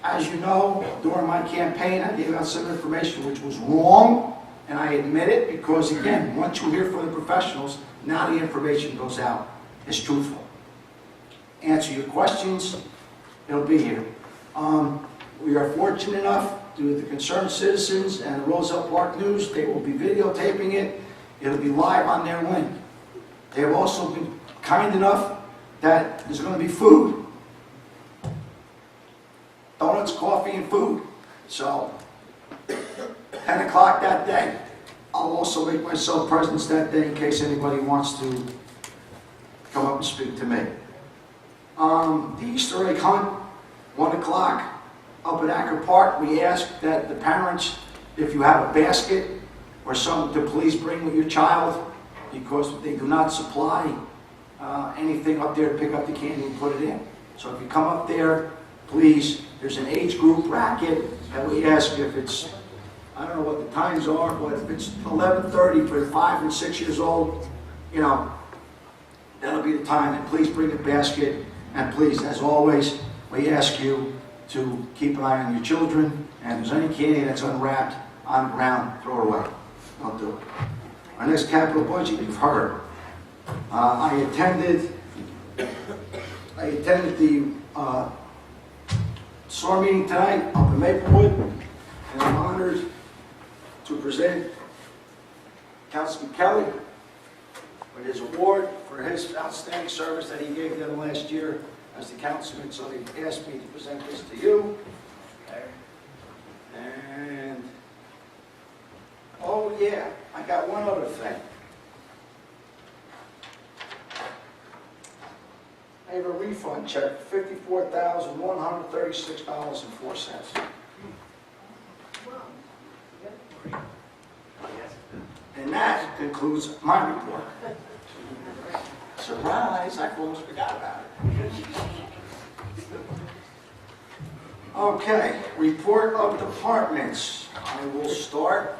As you know, during my campaign, I gave out some information which was wrong, and I admit it because, again, once you hear from the professionals, now the information goes out. It's truthful. Answer your questions. It'll be here. We are fortunate enough to the concerned citizens and the Roselle Park News. They will be videotaping it. It'll be live on their link. They have also been kind enough that there's going to be food. Donuts, coffee, and food. So, 10 o'clock that day. I'll also make myself present that day in case anybody wants to come up and speak to me. The Easter egg hunt, 1 o'clock up at Acker Park. We ask that the parents, if you have a basket or something, to please bring with your child because they do not supply anything up there to pick up the candy and put it in. So if you come up there, please, there's an age group bracket that we ask if it's, I don't know what the times are, but if it's 11:30 for 5 and 6 years old, you know, that'll be the time. And please bring a basket. And please, as always, we ask you to keep an eye on your children. And if there's any candy that's unwrapped on the ground, throw it away. Don't do it. Our next capital budget, you've heard. I attended the SOAR meeting tonight up in Maplewood, and I'm honored to present Councilman Kelly with his award for his outstanding service that he gave them last year as the councilman. So they asked me to present this to you. And, oh yeah, I got one other thing. I have a refund check for $54,136.04. And that concludes my report. Surprise, I almost forgot about it. Okay, report of departments. I will start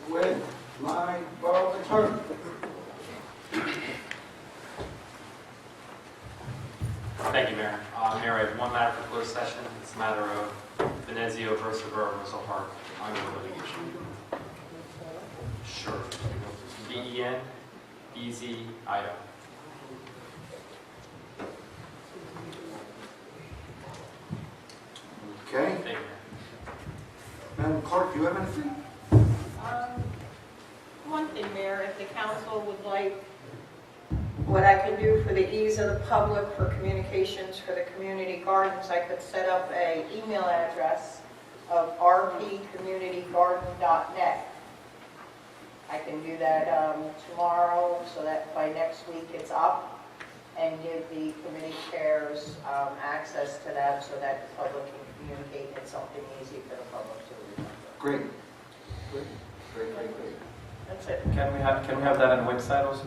with my borough attorney. Thank you, Mayor. Mayor, I have one matter for closed session. It's a matter of Venezio versus Roselle Park ongoing litigation. Sure. VENBZIO. Okay. Thank you, Mayor. Madam Clerk, do you have anything? One thing, Mayor, if the council would like, what I can do for the ease of the public for communications for the community gardens, I could set up a email address of rpcommunitygarden.net. I can do that tomorrow so that by next week it's up, and give the committee chairs access to that so that the public can communicate, and it's something easy for the public to remember. Great. Great. That's it. Can we have that on the website also?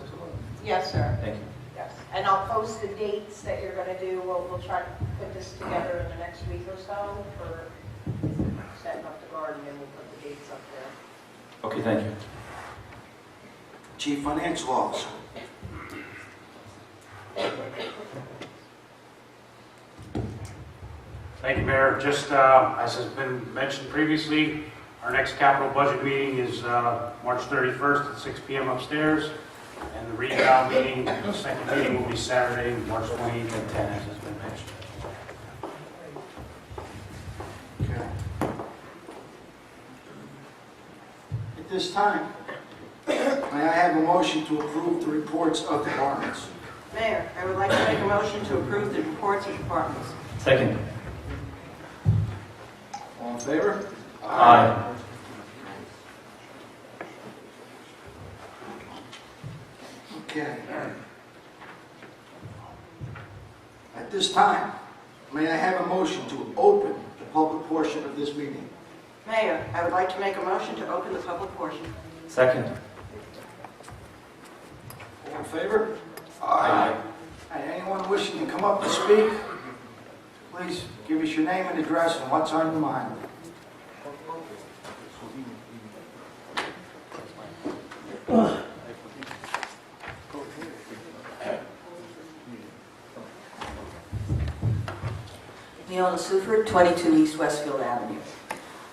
Yes, sir. Thank you. Yes, and I'll post the dates that you're going to do. We'll try to put this together in the next week or so for setting up the garden, and we'll put the dates up there. Okay, thank you. Chief Financial Officer. Thank you, Mayor. Just as has been mentioned previously, our next capital budget meeting is March 31st at 6 p.m. upstairs, and the rebound meeting, the second meeting will be Saturday, March 28th at 10, as has been mentioned. Okay. At this time, may I have a motion to approve the reports of departments? Mayor, I would like to make a motion to approve the reports of departments. Second. All in favor? Aye. Okay. At this time, may I have a motion to open the public portion of this meeting? Mayor, I would like to make a motion to open the public portion. Second. All in favor? Aye. Anyone wishing to come up and speak, please give us your name and address and what's on your mind. Leona Suford, 22 East Westfield Avenue.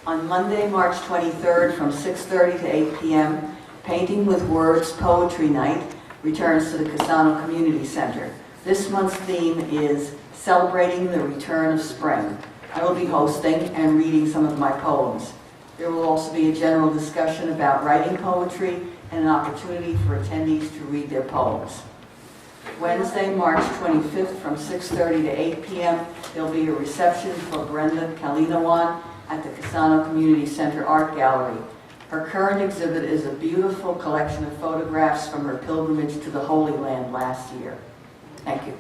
On Monday, March 23rd, from 6:30 to 8 p.m., Painting with Words Poetry Night returns to the Cassano Community Center. This month's theme is Celebrating the Return of Spring. I will be hosting and reading some of my poems. There will also be a general discussion about writing poetry and an opportunity for attendees to read their poems. Wednesday, March 25th, from 6:30 to 8 p.m., there will be a reception for Brenda Kalinawan at the Cassano Community Center Art Gallery. Her current exhibit is a beautiful collection of photographs from her pilgrimage to the Holy Land last year. Thank you.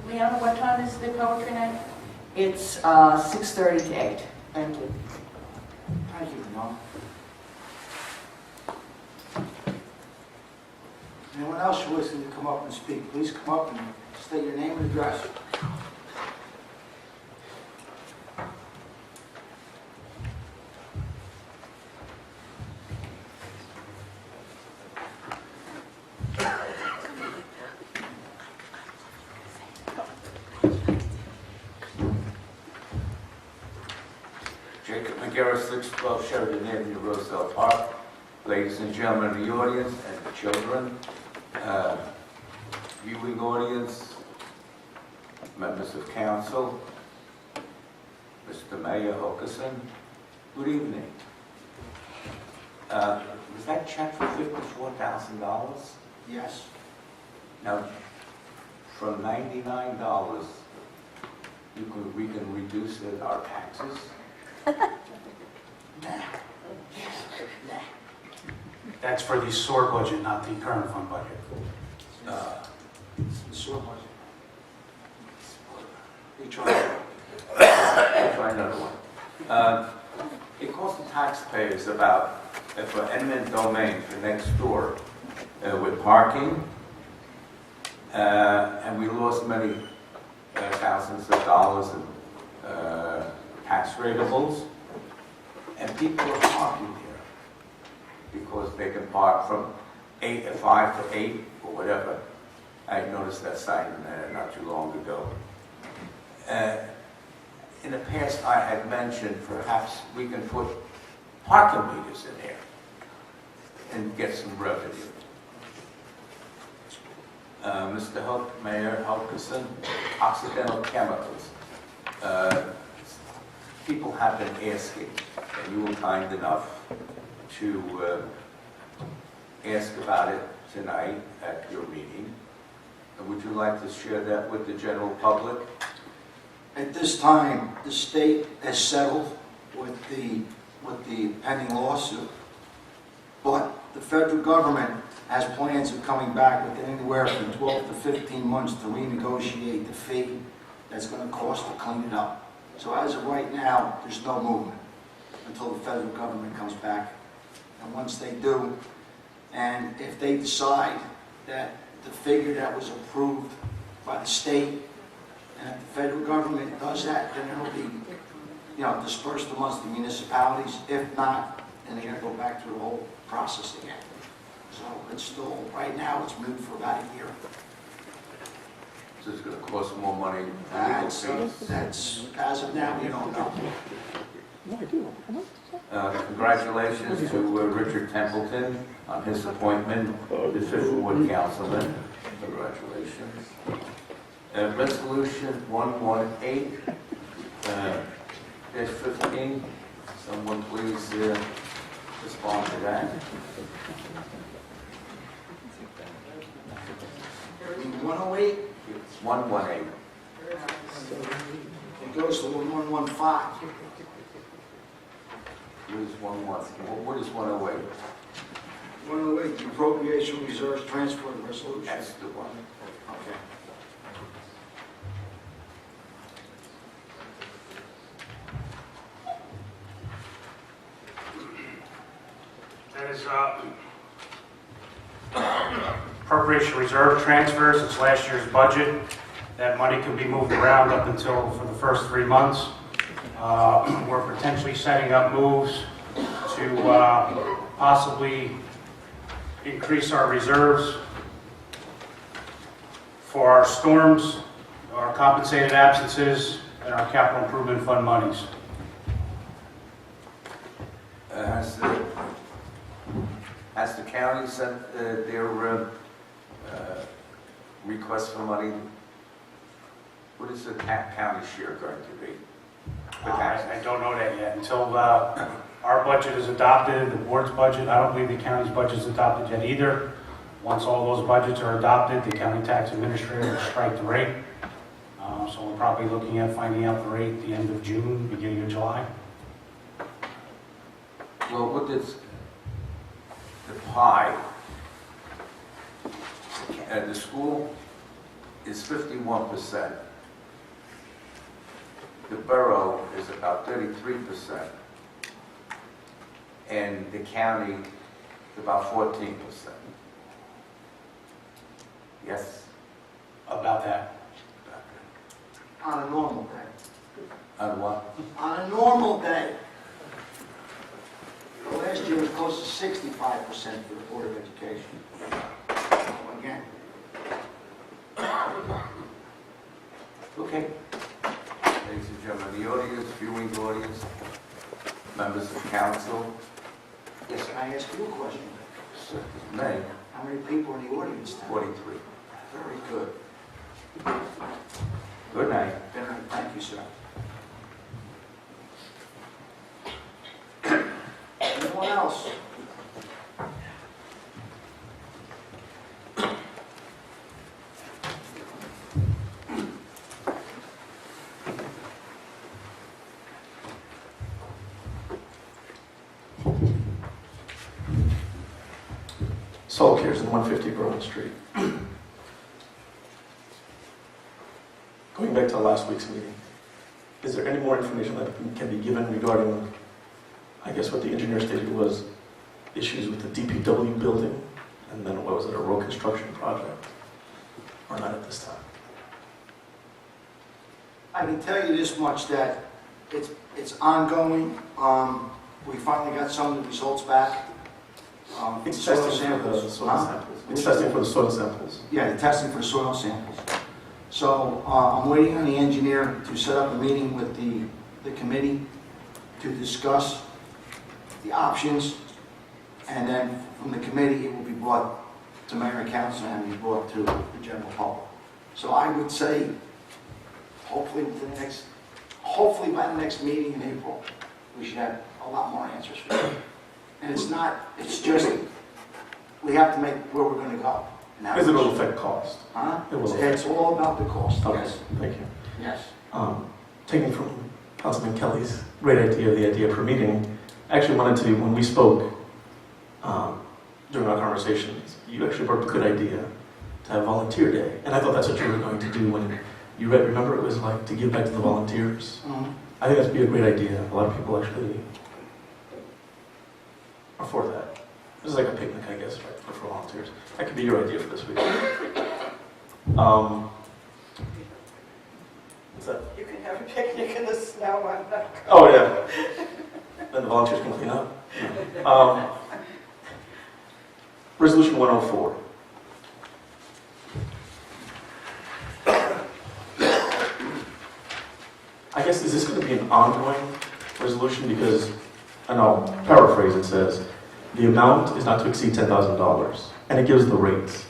Leona, what time is the poetry night? It's 6:30 to 8. Thank you. Thank you, Leon. Anyone else who wishes to come up and speak, please come up and state your name and address. Jacob McGarrett, 612 Sheridan Avenue, Roselle Park. Ladies and gentlemen of the audience and the children, viewing audience, members of council, Mr. Mayor Hokuson, good evening. Was that check for $54,000? Yes. Now, from $99, we can reduce our taxes? That's for the SOAR budget, not the current fund budget. SOAR budget. Try another one. It costs the taxpayers about, for eminent domain for next door, with parking, and we lost many thousands of dollars in tax ratables, and people are parking here because they can park from 5 to 8 or whatever. I noticed that sign not too long ago. In the past, I had mentioned perhaps we can put parking meters in there and get some revenue. Mr. Hook, Mayor Helgeson, Occidental Chemicals. People have been asking, and you were kind enough to ask about it tonight at your meeting. Would you like to share that with the general public? At this time, the state has settled with the pending lawsuit, but the federal government has plans of coming back within anywhere from 12 to 15 months to renegotiate the fee that's going to cost to clean it up. So as of right now, there's no movement until the federal government comes back. And once they do, and if they decide that the figure that was approved by the state and if the federal government does that, then it'll be, dispersed amongst the municipalities. If not, then they're going to go back through the whole process again. So it's still, right now, it's moved for about a year. So it's going to cost more money. That's, as of now, we don't know. Congratulations to Richard Templeton on his appointment to 5th Ward Councilman. Congratulations. Resolution 118-15. Someone please respond to that. 108? It's 118. It goes to 115. What is 108? 108, the appropriation reserves transfer resolution. That's the one. Okay. That is appropriation reserve transfers. It's last year's budget. That money can be moved around up until for the first 3 months. We're potentially setting up moves to possibly increase our reserves for our storms, our compensated absences, and our capital improvement fund monies. Has the county sent their request for money? What is the county share going to be? I don't know that yet. Until our budget is adopted, the board's budget, I don't believe the county's budget is adopted yet either. Once all those budgets are adopted, the county tax administrator will strike the rate. So we're probably looking at finding out the rate at the end of June, beginning of July. Well, what is the pie? The school is 51%. The borough is about 33%. And the county is about 14%. Yes? About that. On a normal day. On what? On a normal day. Well, last year was close to 65% for the Board of Education. Again. Okay. Ladies and gentlemen, the audience, viewing audience, members of council. Yes, can I ask you a question? May. How many people in the audience now? 43. Very good. Good night. Good night. Thank you, sir. Anyone else? Saul Kears in 150 Broad Street. Going back to last week's meeting, is there any more information that can be given regarding, I guess what the engineer stated was issues with the DPW building, and then what was it, a road construction project? Or not at this time? I can tell you this much, that it's ongoing. We finally got some of the results back. It's soil testing for the samples. soil Huh? samples. It's testing for the soil samples. Yeah, the testing for soil samples. So I'm waiting on the engineer to set up a meeting with the committee to discuss the options, and then from the committee, it will be brought to mayor and council and be brought to the general public. So I would say, hopefully by the next meeting in April, we should have a lot more answers for you. And it's just, we have to make where we're gonna go. Because it will affect cost. Huh? It will affect. It's all about the cost, Okay, yes. thank you. Yes. Taking from Councilman Kelly's great idea, the idea per meeting, I actually wanted to, when we spoke during our conversations, you actually brought up a good idea to have volunteer day. And I thought that's what you were going to do when you read, remember it was like to give back to the volunteers? I think that'd be a great idea. A lot of people actually are for that. This is like a picnic, I guess, right, but for volunteers. That could be your idea for this week. What's that? You can have a picnic in the snow on that. Oh, yeah. Then the volunteers can clean up. Resolution 104. I guess, is this going to be an ongoing resolution? Because, and I'll paraphrase, it says, the amount is not to exceed $10,000, and it gives the rates.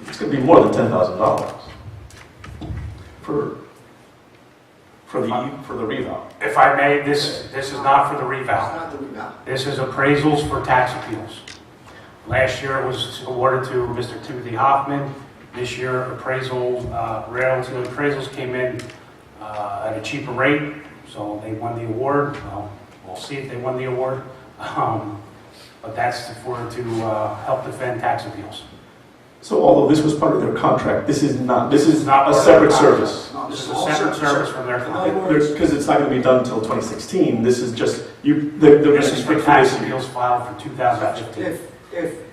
It's going to be more than $10,000 for the revow. If I may, this is not for the revow. Not the revow. This is appraisals for tax appeals. Last year it was awarded to Mr. Timothy Hoffman. This year royalty appraisals came in at a cheaper rate, so they won the award. We'll see if they won the award. But that's to help defend tax appeals. So although this was part of their contract, this is not part a of their separate contract. service. No, This is a separate service from their contract. Because it's not going to be done until 2016. This is just, they're going to This be is strict for for tax this year. appeals filed for 2015.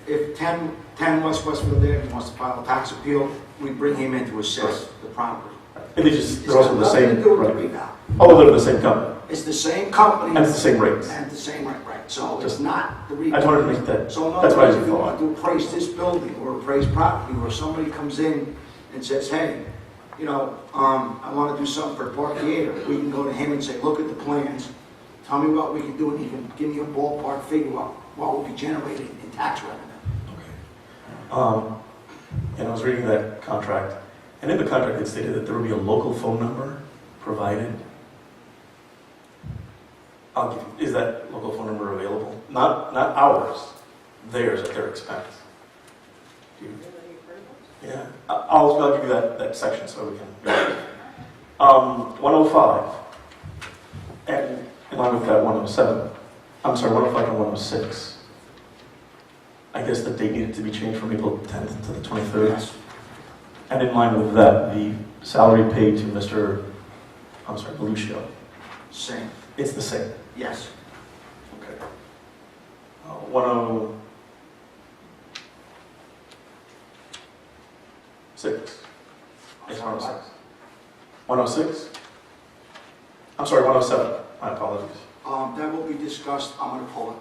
If 10 West Westfield Avenue wants to file a tax appeal, we bring him in to assess the property. And they're also the same, It's got nothing to do with right. the revow. Although they're the same company. It's the same company. And it's the same rates. And the same rate, right. So it's Just- not the I revow. just wanted to make that, So in that's other what I words, if you thought. want to appraise this building or appraise property, or somebody comes in and says, hey, I want to do something for Park Theater, we can go to him and say, look at the plans, tell me what we can do, and he can give me a ballpark figure what will be generated in tax revenue. And I was reading that contract, and in the contract it stated that there would be a local phone number provided. I'll give you, is that local phone number available? Not ours, theirs at their expense. Do you- Yeah, I'll give you that section so we can. 105, and in line with that 107, I'm sorry, 105 and 106. I guess the date needed to be changed from April 10th to the 23rd. Yes. And in line with that, the salary paid to Mr. Beluccio, Same. it's the same. Yes. Okay. 106. Yes, 106. 106? I'm sorry, 107. My apologies. That will be discussed, I'm going to pull it.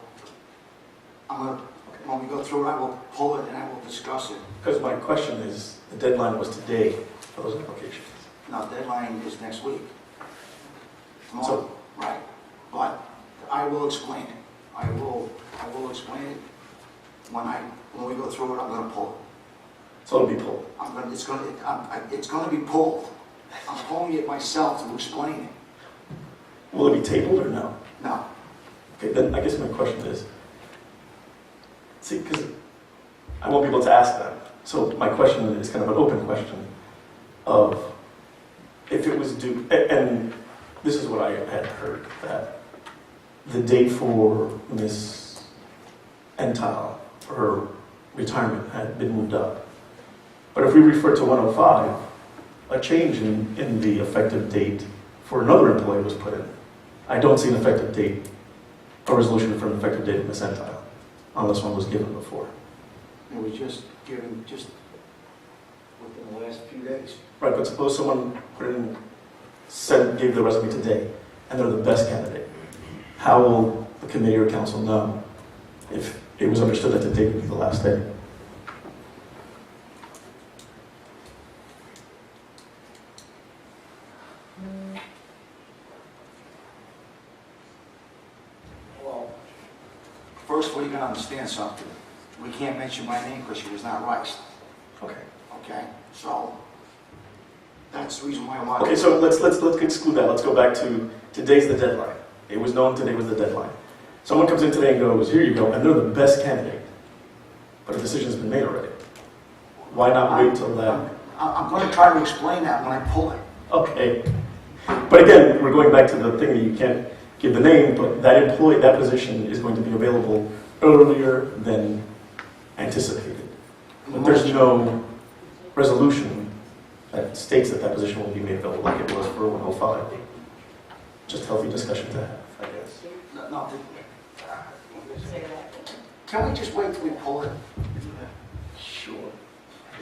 When we go through it, I will pull it and I will discuss it. Because my question is, the deadline was today for those applications. Now, deadline is next week. Tomorrow, So- right. But I will explain it. I will explain it. When we go through it, I'm going to pull it. So it'll be pulled. It's going to be pulled. I'm pulling it myself to explain it. Will it be tabled or no? No. Okay, then I guess my question is, see, because I won't be able to ask them. So my question is kind of an open question of if it was due, and this is what I had heard, that the date for Ms. Ental for her retirement had been moved up. But if we refer to 105, a change in the effective date for another employee was put in. I don't see an effective date, a resolution for an effective date of Ms. Ental, unless one was given before. It was just given within the last few days. Right, but suppose someone gave the resume today, and they're the best candidate. How will the committee or council know if it was understood that the date would be the last day. Well, first of all, you gotta understand something. We can't mention my name because she was not riced. Okay. Okay? So, that's the reason why I wanted. Okay, so let's exclude that. Let's go back to today's the deadline. It was known today was the deadline. Someone comes in today and goes, here you go, and they're the best candidate. But a decision's been made already. Why not wait till that? I'm gonna try to explain that when I pull it. Okay. But again, we're going back to the thing that you can't give the name, but that employee, that position is going to be available earlier than anticipated. But there's no resolution that states that that position will be made available like it was for 105. Just healthy discussion to have, I guess. No, can we just wait till we pull it? Sure.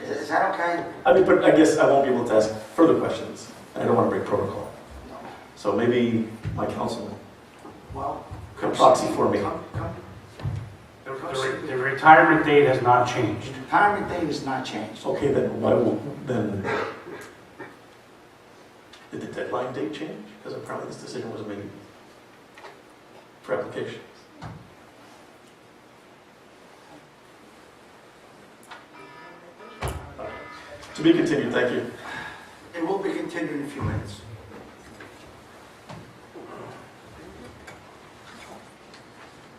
Is that okay? I mean, but I guess I won't be able to ask further questions, and I don't want to break protocol. So maybe my councilman could proxy for me. The retirement date has not changed. The retirement date has not changed. Okay, then why will, then, did the deadline date change? Because apparently this decision was made for applications. To be continued, thank you. It will be continued in a few minutes.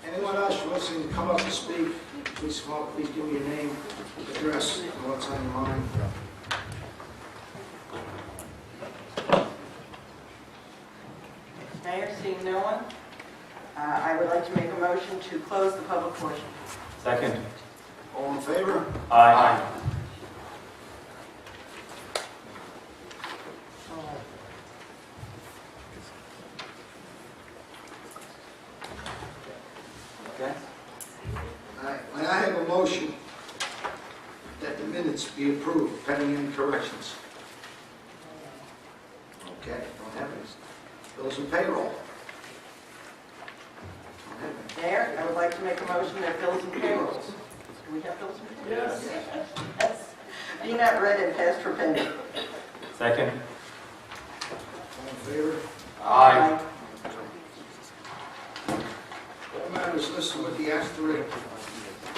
Anyone else who wants to come up and speak, please come up, please give me your name, address, and what's on your mind. Mayor, seeing no one, I would like to make a motion to close the public portion. Second. All in favor? Aye. Okay. All right, may I have a motion that the minutes be approved pending any corrections? Okay, don't have any. Bills and payroll. Mayor, I would like to make a motion that bills and payrolls. Do we have bills and payrolls? Yes. Be not read and passed for payment. Second. All in favor? Aye. All matters listed with the asterisk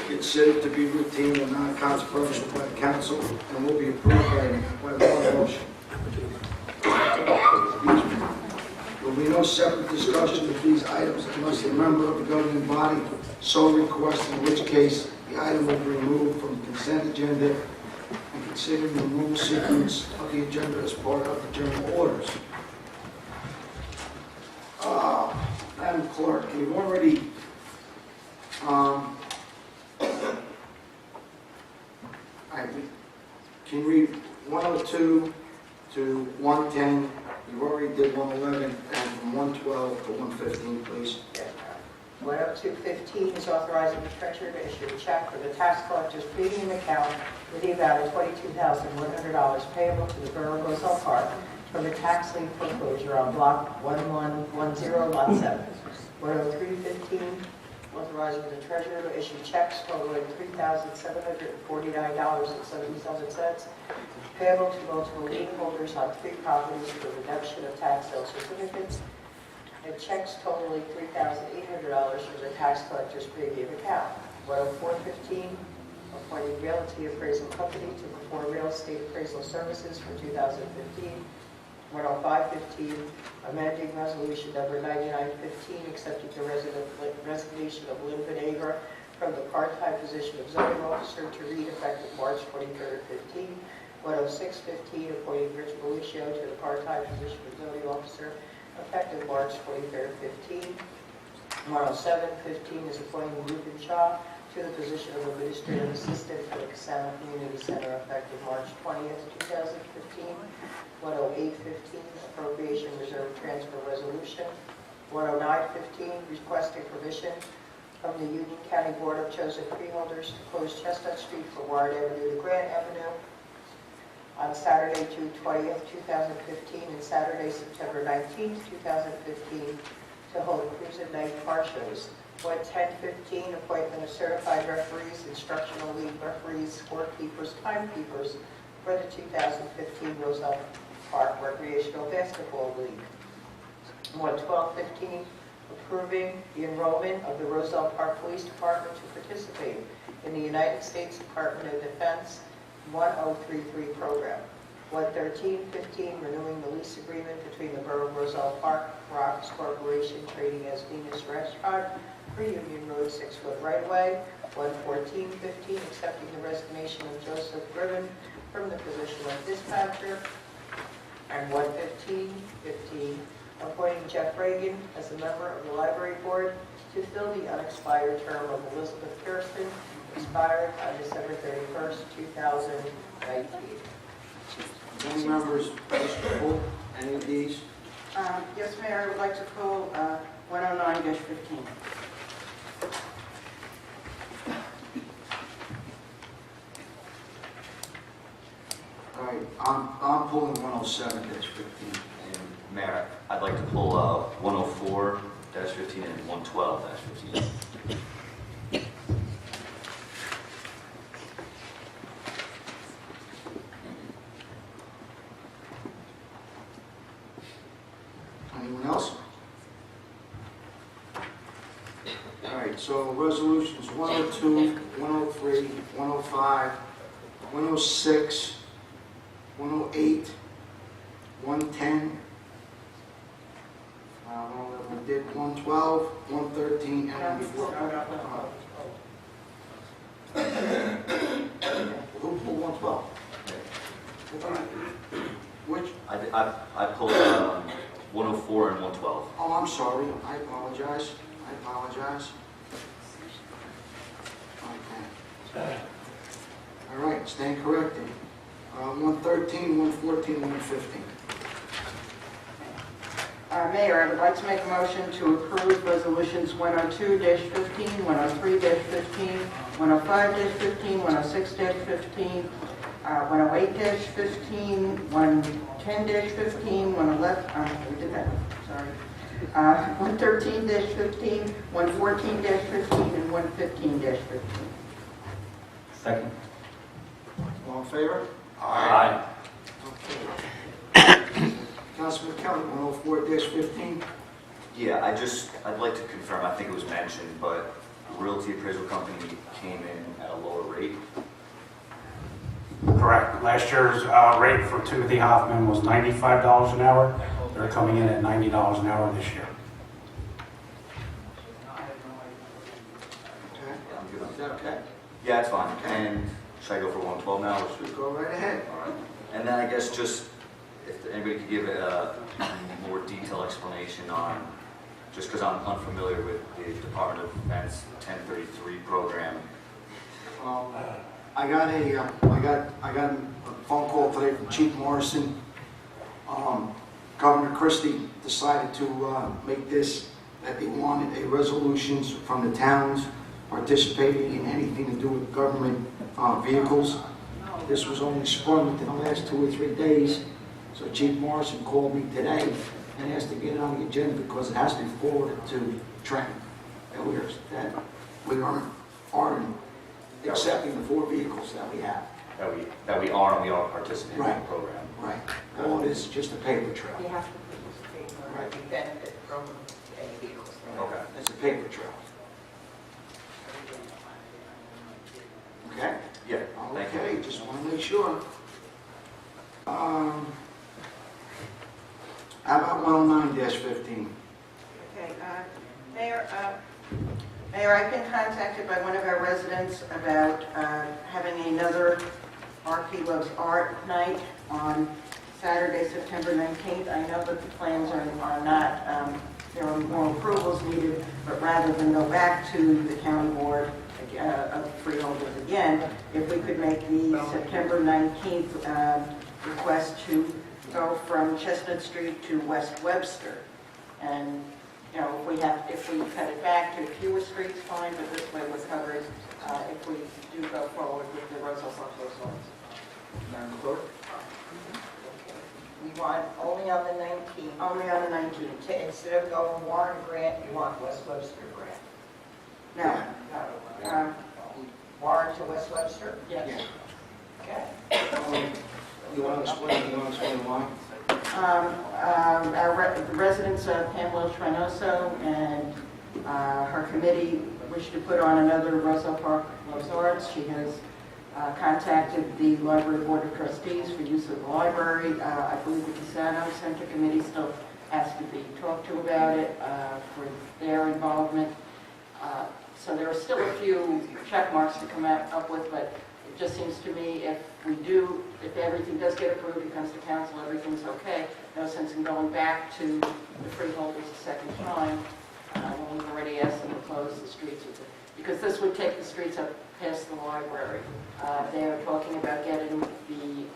considered to be routine and non-consequential by the council and will be approved by one motion. There will be no separate discussion of these items unless a member of the governing body so requests, in which case the item will be removed from the consent agenda and considered in the normal sequence of the agenda as part of the general orders. Madam Clerk, we've already can you read 102 to 110? You already did 111, and from 112 to 115, please. 10215 is authorizing the treasurer to issue a check for the tax collector's premium account with the amount of $22,100 payable to the Borough of Roselle Park from a tax lien foreclosure on block 1110, lot 7. 10315, authorizing the treasurer to issue checks totaling $3,749.77 payable to multiple lien holders on 3 properties for redemption of tax sale certificates, and checks totaling $3,800 from the tax collector's premium account. 10415, appointing Realty Appraisal Company to perform real estate appraisal services for 2015. 10515, amending resolution number 9915, accepting the resignation of Lynn Benager from the part-time position of zoning officer to read effective March 23rd, 15. 10615, appointing Rich Maluccio to the part-time position of zoning officer effective March 23rd, 15. 10715 is appointing Ruben Shaw to the position of administrative assistant for the Casano Community Center effective March 20th, 2015. 10815, appropriation reserve transfer resolution. 10915, requesting permission from the Union County Board of Chosen Freeholders to close Chestnut Street from Warren Avenue to Grant Avenue on Saturday, June 20th, 2015, and Saturday, September 19th, 2015, to hold cruise at night car shows 11015, appointment of certified referees, instructional league referees, scorekeepers, timekeepers for the 2015 Roselle Park Recreational Basketball League. 11215, approving the enrollment of the Roselle Park Police Department to participate in the United States Department of Defense 1033 program. 11315, renewing the lease agreement between the Borough of Roselle Park Rocks Corporation trading as Venus Restaurant for Union Road 6-foot right-of-way. 11415, accepting the resignation of Joseph Griffin from the position of dispatcher. And 11515, appointing Jeff Reagan as a member of the Library Board to fill the unexpired term of Elizabeth Kirsten, expired on December 31st, 2019. Any members wish to pull any of these? Yes, Mayor, I would like to pull 109-15. All right, I'm pulling 107-15. And Mayor, I'd like to pull 104-15 and 112-15. Anyone else? All right, so resolutions 102, 103, 105, 106, 108, 110, we did 112, 113, and 114. Who pulled 112? Which? I pulled 104 and 112. Oh, I'm sorry. I apologize. Okay. All right, stand corrected. 113, 114, 115. Mayor, I would like to make a motion to approve resolutions 102-15, 103-15, 105-15, 106-15, 108-15, 110-15, 111, we did that, sorry. 113-15, 114-15, and 115-15. Second. All in favor? Aye. Okay. Councilman Kelly, 104-15. Yeah, I'd like to confirm, I think it was mentioned, but the Realty Appraisal Company came in at a lower rate. Correct. Last year's rate for Timothy Hoffman was $95 an hour. They're coming in at $90 an hour this year. Okay. I'm good on Is that okay? Yeah, it's fine. And should I go for 112 now? Or should Go right ahead. All right. And then I guess just if anybody could give a more detailed explanation on, just because I'm unfamiliar with the Department of Defense 1033 program. I got a phone call today from Chief Morrison. Governor Christie decided to make this, that they wanted a resolutions from the towns participating in anything to do with government vehicles. This was only sprung within the last 2 or 3 days. So Chief Morrison called me today and asked to get it on the agenda because it has to be forwarded to Trent. That we are accepting the 4 vehicles that we have. That we are participating in the Right. program. Right. All it is just a paper trail. You have to participate in order to benefit from any vehicles. Okay. It's a paper trail. Okay? Yeah. Thank you. Okay, just want to make sure. How about 109-15? Okay, Mayor, I've been contacted by one of our residents about having another RP Loves Art night on Saturday, September 19th. I know that the plans are not, there are more approvals needed, but rather than go back to the county board of freeholders again, if we could make the September 19th request to go from Chestnut Street to West Webster. And, you know, if we cut it back to fewer streets, fine, but this way we're covered if we do go forward with the Roselle Central zones. Madam Clerk? We want only on the 19th. Only on the 19th. Instead of going Warren Grant, you want West Webster Grant. West Webster? Yes. Okay. You want to explain why? The residents of Pam Welch Reynoso and her committee wish to put on another Roselle Park Loves Arts. She has contacted the Library Board of Trustees for use of the library. I believe the Casano Center Committee still has to be talked to about it for their involvement. So there are still a few check marks to come up with, but it just seems to me if everything does get approved, it comes to council, everything's okay, no sense in going back to the freeholders a second time when we've already asked them to close the streets because this would take the streets up past the library. They are talking about getting the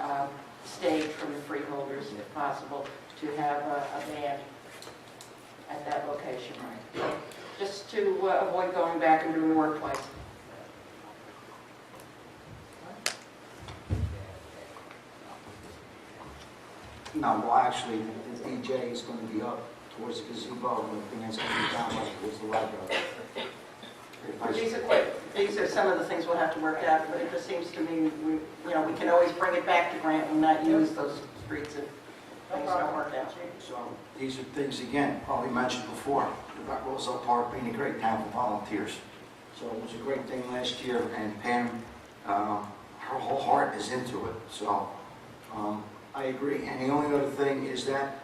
stage from the freeholders, if possible, to have a band at that location. So, just to avoid going back and doing work twice. No, well, actually, the DJ is going to be up towards the gazebo, and the thing is going to be down like towards the library. These are some of the things we'll have to work out, but it just seems to me we can always bring it back to Grant and not use those streets if things don't work out. So these are things, again, probably mentioned before, about Roselle Park being a great town for volunteers. So it was a great thing last year, and Pam, her whole heart is into it. So I agree. And the only other thing is that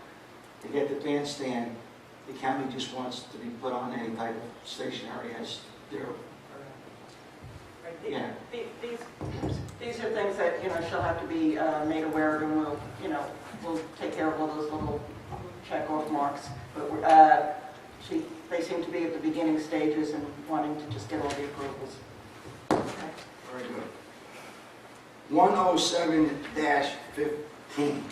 to get the bandstand, the county just wants to be put on any type of stationery as their. Yeah. These are things that she'll have to be made aware of, and we'll take care of all those little check off marks. But they seem to be at the beginning stages and wanting to just get all the approvals. Okay. Very good. 107-15.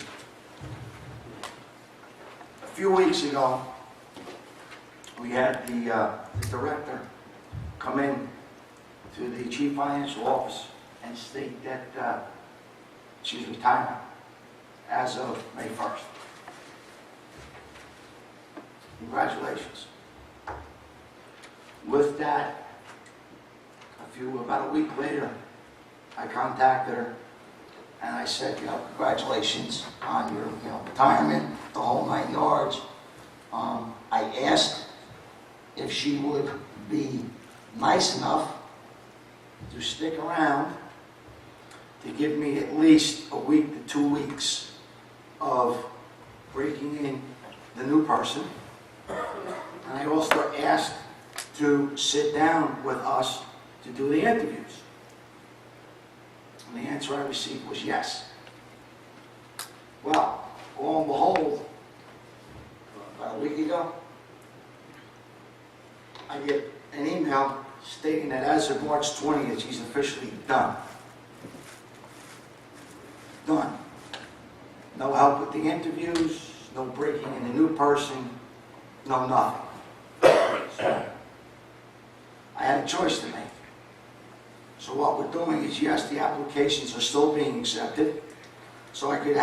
A few weeks ago, we had the director come in to the chief financial office and state that she's retiring as of May 1st. Congratulations. With that, about a week later, I contacted her and I said, congratulations on your retirement, the whole 9 yards. I asked if she would be nice enough to stick around to give me at least a week to 2 weeks of breaking in the new person. And I also asked to sit down with us to do the interviews. And the answer I received was yes. Well, lo and behold, about a week ago, I get an email stating that as of March 20th, she's officially done. Done. No help with the interviews, no breaking in the new person, no nothing. So, I had a choice to make. So what we're doing is, yes, the applications are still being accepted. So I could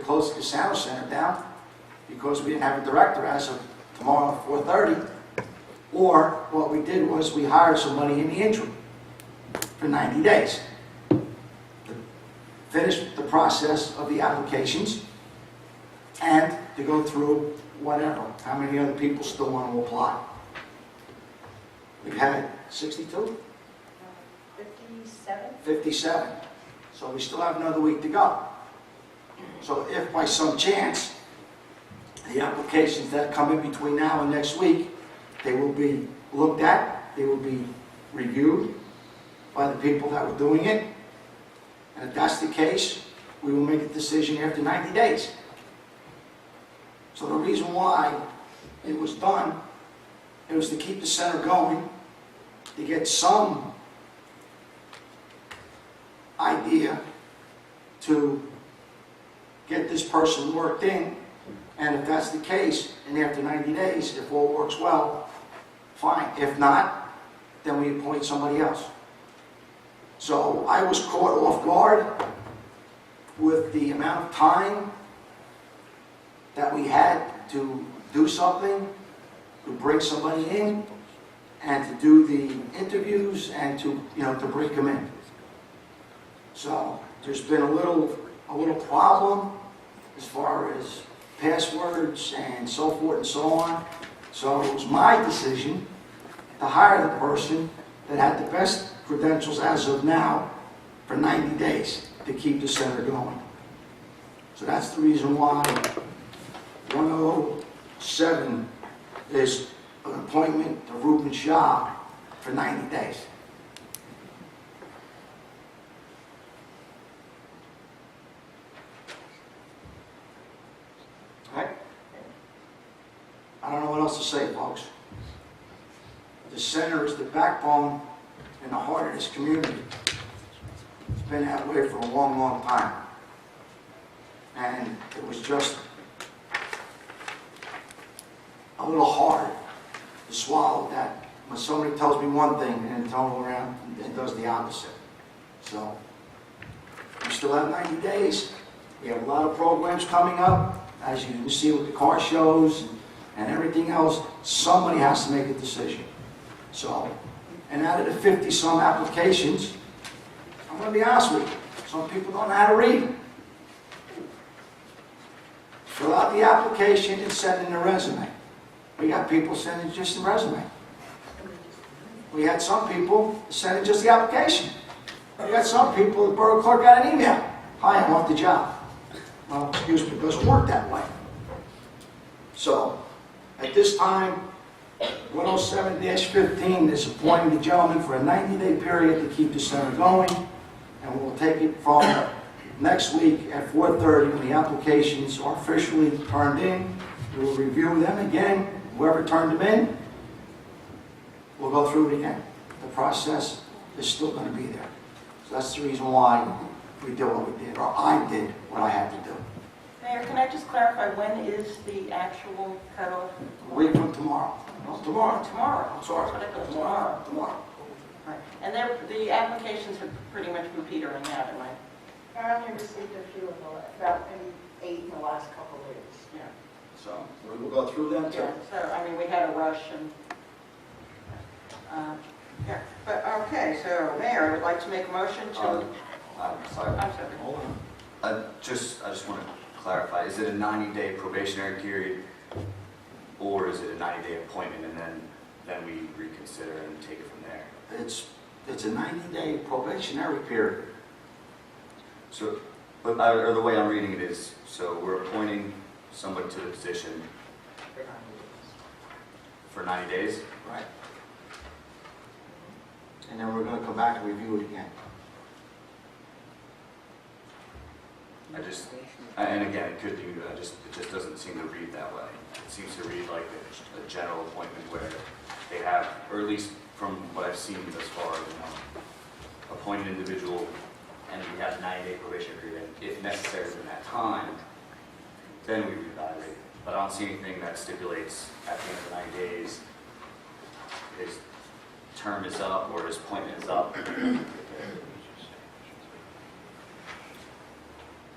close the Casano Center down because we didn't have a director as of tomorrow at 4:30. Or what we did was we hired somebody in the interim for 90 days to finish the process of the applications and to go through whatever, how many other people still want to apply. We've had 62? 57? 57. So we still have another week to go. So if by some chance the applications that come in between now and next week, they will be looked at, they will be reviewed by the people that were doing it. And if that's the case, we will make a decision after 90 days. So the reason why it was done, it was to keep the center going, to get some idea to get this person worked in. And if that's the case, and after 90 days, if all works well, fine. If not, then we appoint somebody else. So I was caught off guard with the amount of time that we had to do something, to bring somebody in, and to do the interviews and to, to bring them in. So there's been a little problem as far as passwords and so forth and so on. So it was my decision to hire the person that had the best credentials as of now for 90 days to keep the center going. So that's the reason why 107 is an appointment to Ruben Shah for 90 days. Okay? I don't know what else to say, folks. The center is the backbone and the heart of this community. It's been that way for a long, long time. And it was just a little hard to swallow that when somebody tells me one thing and then turns around and does the opposite. So we still have 90 days. We have a lot of programs coming up, as you can see with the car shows and everything else. Somebody has to make a decision. So, and out of the 50-some applications, I'm going to be honest with you, some people don't know how to read. Fill out the application and send in a resume. We got people sending just a resume. We had some people sending just the application. We got some people, the borough clerk got an email. Hi, I want the job. Well, excuse me, it doesn't work that way. So, at this time, 107-15 is appointing the gentleman for a 90-day period to keep the center going, and we'll take it from next week at 4:30 when the applications are officially turned in. We will review them again. Whoever turned them in, we'll go through it again. The process is still going to be there. So that's the reason why we did what we did, or I did what I had to do. Mayor, can I just clarify, when is the actual cutoff? A week from tomorrow. No, tomorrow. Tomorrow. I'm sorry. Tomorrow. Tomorrow. Right. And the applications have pretty much been petering out, am I? I only received a few of them, about maybe 8 in the last couple of weeks. Yeah. So we will go through them too. Yeah, so, I mean, we had a rush and, yeah. But, okay, so, Mayor, I would like to make a motion to... I'm sorry. I'm sorry. Hold on. I just want to clarify, is it a 90-day probationary period, or is it a 90-day appointment, and then we reconsider and take it from there? It's a 90-day probationary period. So, or the way I'm reading it is, so we're appointing somebody to the position for 90 days? Right. And then we're going to come back and review it again. And again, it could be, it just doesn't seem to read that way. It seems to read like a general appointment where they have, or at least from what I've seen thus far, appoint an individual and we have a 90-day probation period. If necessary in that time, then we reevaluate. But I don't see anything that stipulates at the end of the 90 days, his term is up or his appointment is up.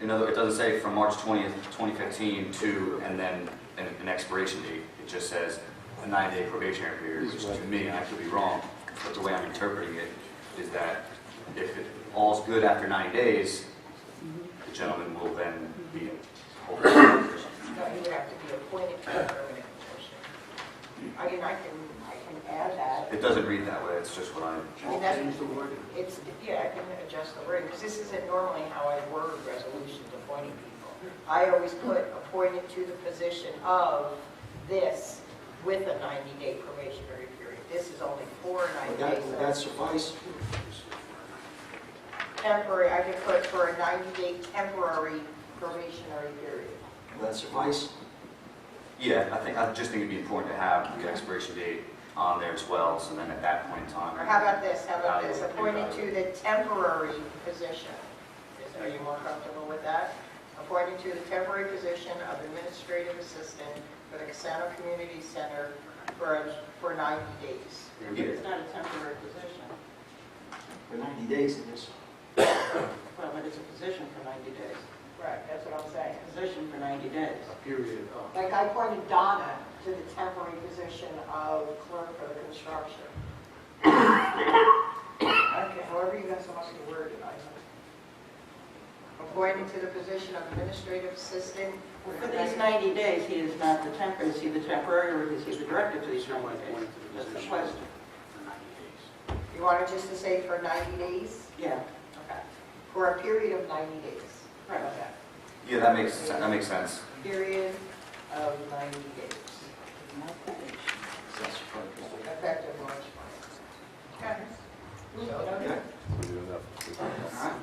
In other words, it doesn't say from March 20th, 2015 to, and then an expiration date. It just says a 90-day probationary period, which to me, and I could be wrong, but the way I'm interpreting it is that if it all's good after 90 days, the gentleman will then be No, he would have to be appointed to a permanent position. I mean, I can add that. It doesn't read that way, it's just what I mean, that's, yeah, I can adjust the wording, because this isn't normally how I word resolutions appointing people. I always put appointed to the position of this with a 90-day probationary period. This is only for 90 days. Would that suffice? Temporary, I could put for a 90-day temporary probationary period. Would that suffice? Yeah, I just think it'd be important to have the expiration date on there as well, so then at that point in time. Or how about this, appointed to the temporary position. Are you more comfortable with that? Appointed to the temporary position of administrative assistant for the Casano Community Center for 90 days. But it's not a temporary position. For 90 days it is. Well, but it's a position for 90 days. Right, that's what I'm saying, position for 90 days. Period. Like I appointed Donna to the temporary position of clerk for the construction. Okay, however you guys want to word it, I know. Appointed to the position of administrative assistant. For these 90 days, he is not the temporary, is he the temporary or is he the director for these 90 days? That's the question. You want it just to say for 90 days? Yeah. Okay. For a period of 90 days. Right. Okay. Yeah, that makes sense. Period of 90 days. Effective March 1st. Okay. Okay. All right.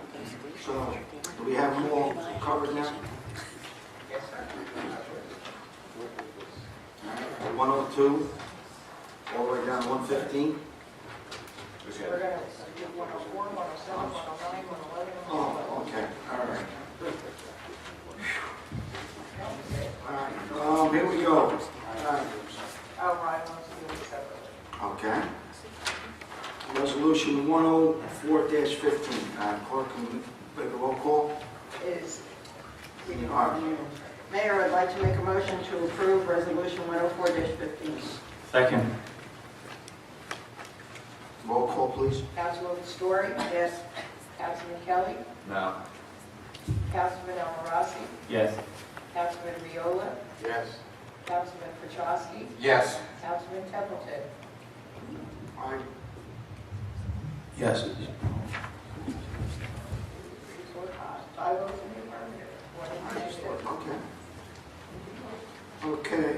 So, do we have them all covered now? Yes, sir. 102, all the way down to 115? We're going to do 104, 107, 109, 111, and 112. Oh, okay, all right. All right, here we go. All right. Oh, Ryan wants to do it separately. Okay. Resolution 104-15. Clerk, can you make a roll call? Is, All right. Mayor, I'd like to make a motion to approve Resolution 104-15. Second. Roll call, please. Councilwoman Story? Yes. Councilman Kelly? No. Councilman Almarasi? Yes. Councilman Viola? Yes. Councilman Petrosky? Yes. Councilman Templeton? All right. Yes. 5 votes in the affirmative. 1 in the negative. Okay.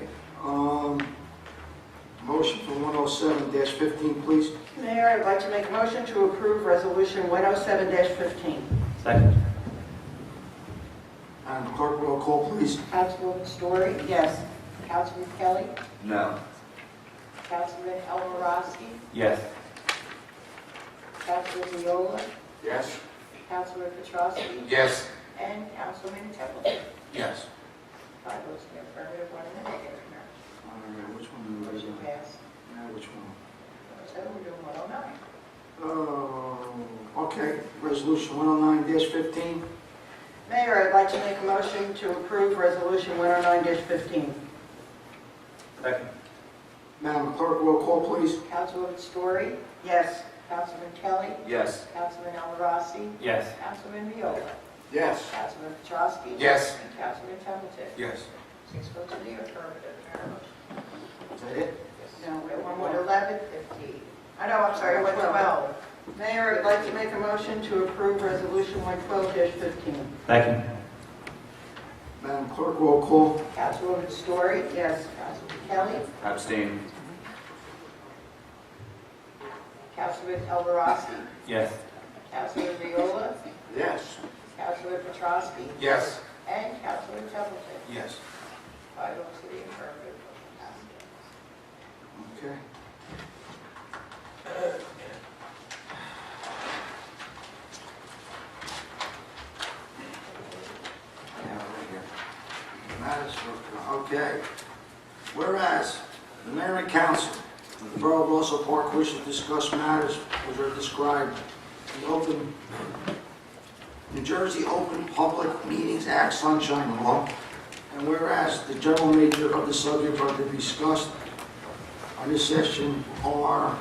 Motion for 107-15, please. Mayor, I'd like to make a motion to approve Resolution 107-15. Second. And clerk, roll call, please. Councilwoman Story? Yes. Councilman Kelly? No. Councilman Almarasi? Yes. Councilman Viola? Yes. Councilman Petrosky? Yes. And Councilman Templeton? Yes. 5 votes in the affirmative, 1 in the negative. All right, which one do we Motion do? passed. Now, which one? So we're doing 109. Okay, resolution 109-15. Mayor, I'd like to make a motion to approve Resolution 109-15. Second. Madam Clerk, roll call, please. Councilwoman Story? Yes. Councilman Kelly? Yes. Councilman Almarasi? Yes. Councilman Viola? Yes. Councilman Petrosky? Yes. And Councilman Templeton? Yes. 6 votes in the affirmative. Is that it? No, we have 111, 15. I know, I'm sorry, 112. Mayor, I'd like to make a motion to approve Resolution 112-15. Second. Madam Clerk, roll call. Councilwoman Story? Yes. Councilman Kelly? Abstain. Councilman Almarasi? Yes. Councilman Viola? Yes. Councilman Petrosky? Yes. And Councilman Templeton? Yes. 5 votes in the affirmative. Okay. Okay. Whereas the mayor and council of the Borough of Roselle Park wish to discuss matters which are described in the New Jersey Open Public Meetings Act Sunshine Law, and whereas the general nature of the subject are to be discussed on this session are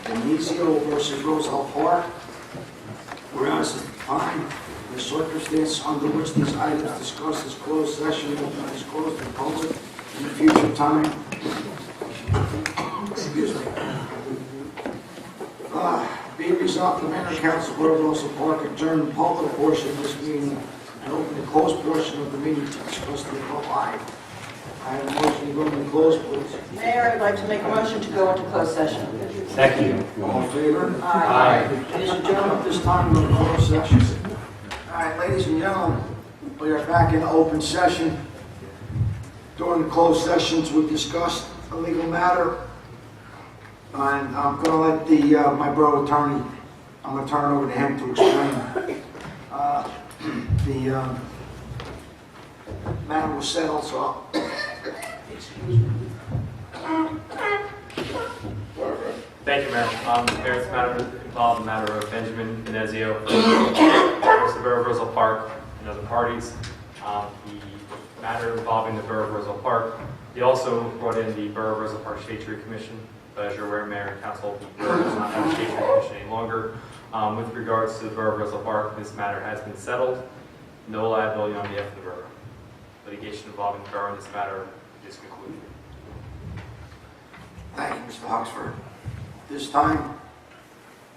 Denizio versus Roselle Park, whereas the time and the circumstances under which these items discussed is closed session will be disclosed in public in a future time. Excuse me. Be resolved, the mayor and council of Roselle Park adjourn the public portion of this meeting and open the closed portion of the meeting to discuss the above item. I have a motion to go into closed, please. Mayor, I'd like to make a motion to go into closed session. Second. All in favor? Aye. Ladies and gentlemen, at this time, we're in closed session. All right, ladies and gentlemen, we are back in open session. During the closed sessions, we discussed a legal matter. And I'm going to let my borough attorney, I'm going to turn it over to him to explain. The matter was settled, so, excuse me. Thank you, Mayor. Mayor, this matter involves the matter of Benjamin Venezio regards to the Borough of Roselle Park and other parties, the matter involving the Borough of Roselle Park, they also brought in the Borough of Roselle Park Shade Tree Commission. But as you're aware, Mayor and Council, the borough does not have a Shade Tree Commission any longer. With regards to the Borough of Roselle Park, this matter has been settled. No liability on behalf of the borough. Litigation involving the borough in this matter is concluded. Thank you, Mr. Huxford. This time,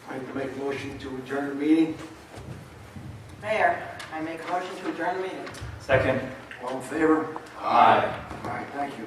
I'd like to make a motion to adjourn the meeting. Mayor, I make a motion to adjourn the meeting. Second. All in favor? Aye. All right, thank you.